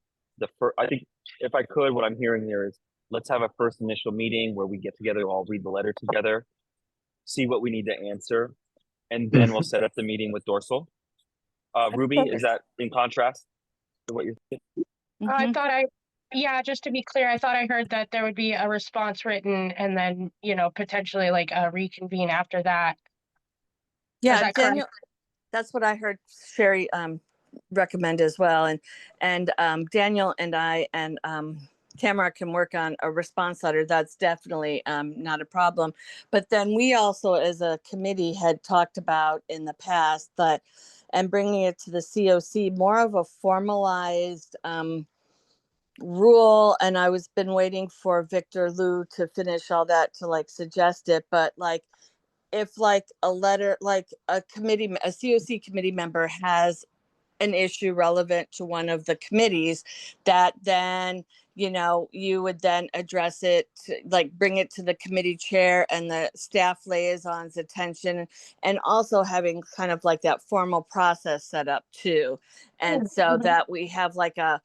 first? I think if I could, what I'm hearing here is let's have a first initial meeting where we get together, all read the letter together. see what we need to answer, and then we'll set up the meeting with Dorsal. Ruby, is that in contrast to what you're saying? I Mhm. thought yeah, just to be clear, I thought I heard that there would be a response written and then, potentially like a reconvene after that. Yeah, that correct? Daniel, that's what I heard Sherry recommend as well. And Daniel and I and Tamara can work on a response letter. That's definitely not a problem. But then we also, as a committee, had talked about in the past that, and bringing it to the COC, more of a formalized rule. And I was been waiting for Victor Liu to finish all that to like suggest it, but like, if like a letter, like a COC committee member has an issue relevant to one of the committees, that then, you would then address it, like bring it to the committee chair and the staff liaison's attention, and also having kind of like that formal process set up too. And so that we have like a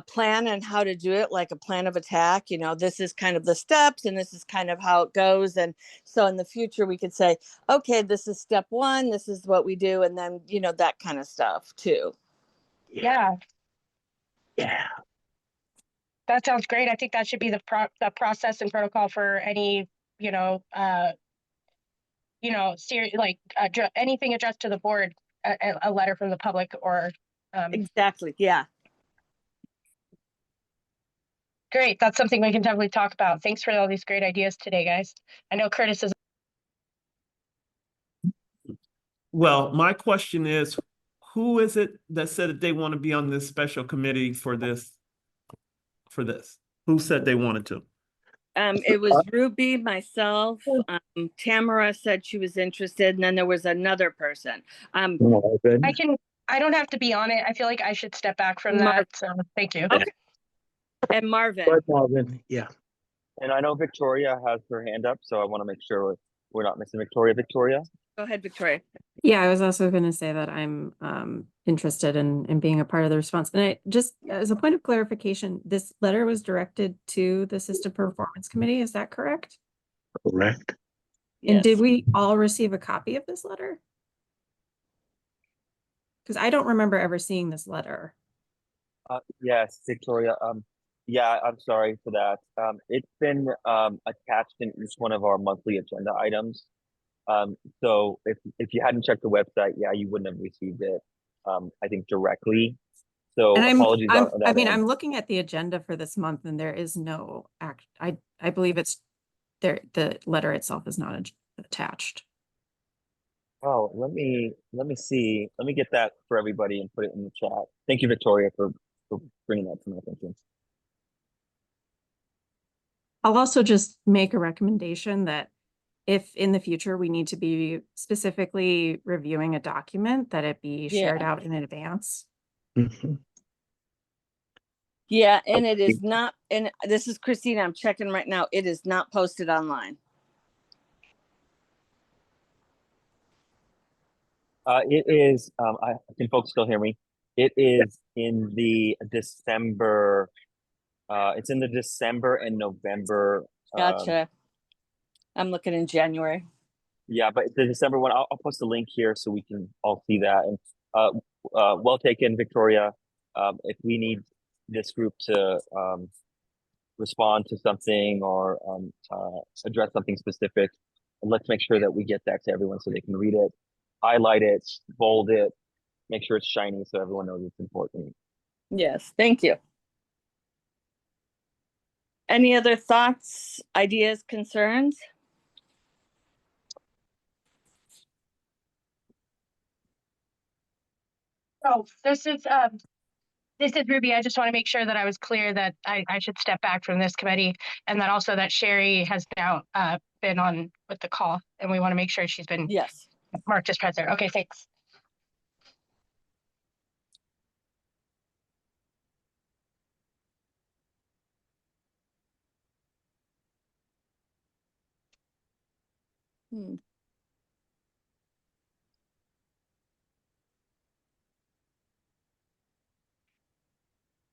plan on how to do it, like a plan of attack. This is kind of the steps and this is kind of how it goes. And so in the future we could say, okay, this is step one, this is what we do. And then, that kind of stuff too. Yeah, Yeah. that sounds great. I think that should be the process and protocol for any, anything addressed to the board, a letter from the public or. Exactly. Yeah. Great. That's something we can definitely talk about. Thanks for all these great ideas today, guys. I know Curtis is. Well, my question is, who is it that said that they want to be on this special committee for this? Who said they wanted to? It was Ruby, myself, Tamara said she was interested, and then there was another person. Marvin. I don't have to be on it. I feel like I should step back from that. So thank you. Okay. And Marvin. But Marvin, yeah. And I know Victoria has her hand up, so I want to make sure we're not missing Victoria. Victoria? Go ahead, Victoria. Yeah, I was also going to say that I'm interested in being a part of the response. And I just, as a point of clarification, this letter was directed to the System Performance Committee. Is that correct? Correct. And Yes. did we all receive a copy of this letter? Because I don't remember ever seeing this letter. Yes, Victoria. Yeah, I'm sorry for that. It's been attached in each one of our monthly agenda items. So if you hadn't checked the website, yeah, you wouldn't have received it, I think directly. So And apologies on that I mean, end. I'm looking at the agenda for this month and there is no act. I believe it's there. The letter itself is not attached. Oh, let me see. Let me get that for everybody and put it in the chat. Thank you, Victoria, for bringing that to my attention. I'll also just make a recommendation that if in the future we need to be specifically reviewing a document, that it be shared out in advance. Mhm. Yeah, and it is not, and this is Christina, I'm checking right now. It is not posted online. It is, can folks still hear me? It is in the December, it's in the December and November. Gotcha. I'm looking in January. Yeah, but the December one, I'll post a link here so we can all see that. And well taken, Victoria. If we need this group to respond to something or address something specific, let's make sure that we get that to everyone so they can read it, highlight it, bold it, make sure it's shiny so everyone knows it's important. Yes, thank you. Any other thoughts, ideas, concerns? Oh, this is Ruby. I just want to make sure that I was clear that I should step back from this committee, and that also that Sherry has now been on with the call, and we want to make sure she's been marked as present. Okay, thanks.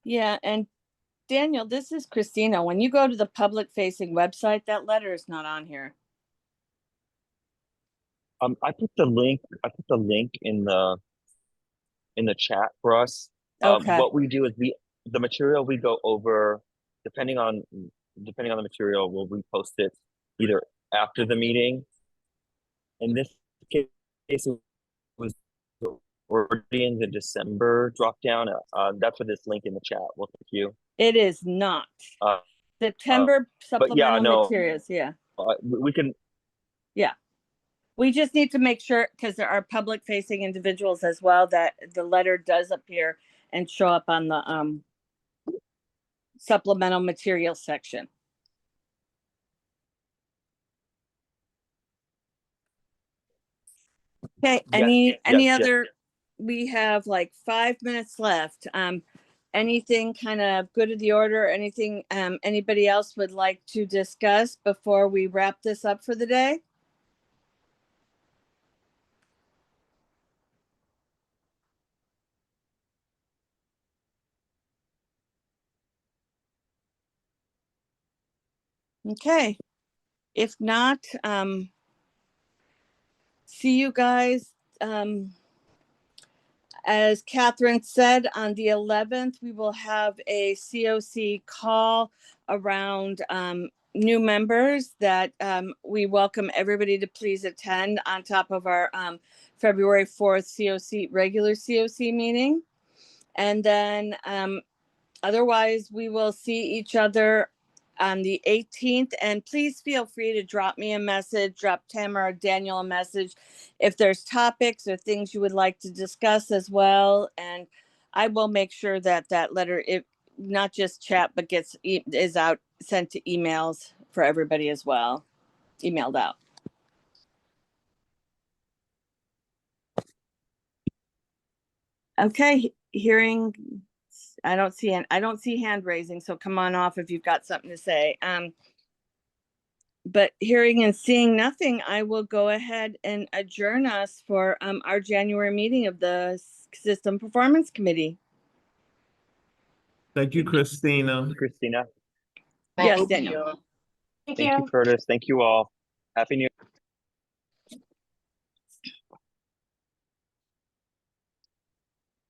Yeah, and Daniel, this is Christina. When you go to the public facing website, that letter is not on here. I put the link in the chat for us. Okay. What we do is the material we go over, depending on the material, we'll repost it either after the meeting. In this case, it was already in the December drop down. That's for this link in the chat. Well, thank you. It is not. Uh, September but yeah, supplemental no, materials, yeah. we can. Yeah. We just need to make sure, because there are public facing individuals as well, that the letter does appear and show up on the supplemental material section. Okay, any yes. other, we have like 5 minutes left. Anything kind of good of the order, anything anybody else would like to discuss before we wrap this up for the day? Okay, if not, see you guys. As Catherine said, on the 11th, we will have a COC call around new members that we welcome everybody to please attend on top of our February 4th regular COC meeting. And then otherwise, we will see each other on the 18th. And please feel free to drop me a message, drop Tamara or Daniel a message if there's topics or things you would like to discuss as well. And I will make sure that that letter, if not just chat, but is out, sent to emails for everybody as well, emailed out. Okay, hearing, I don't see hand raising, so come on off if you've got something to say. But hearing and seeing nothing, I will go ahead and adjourn us for our January meeting of the System Performance Committee. Thank you, Christina. Christina. Yes, Thank Daniel. you. Thank you, Curtis. Thank you all. Happy New Year.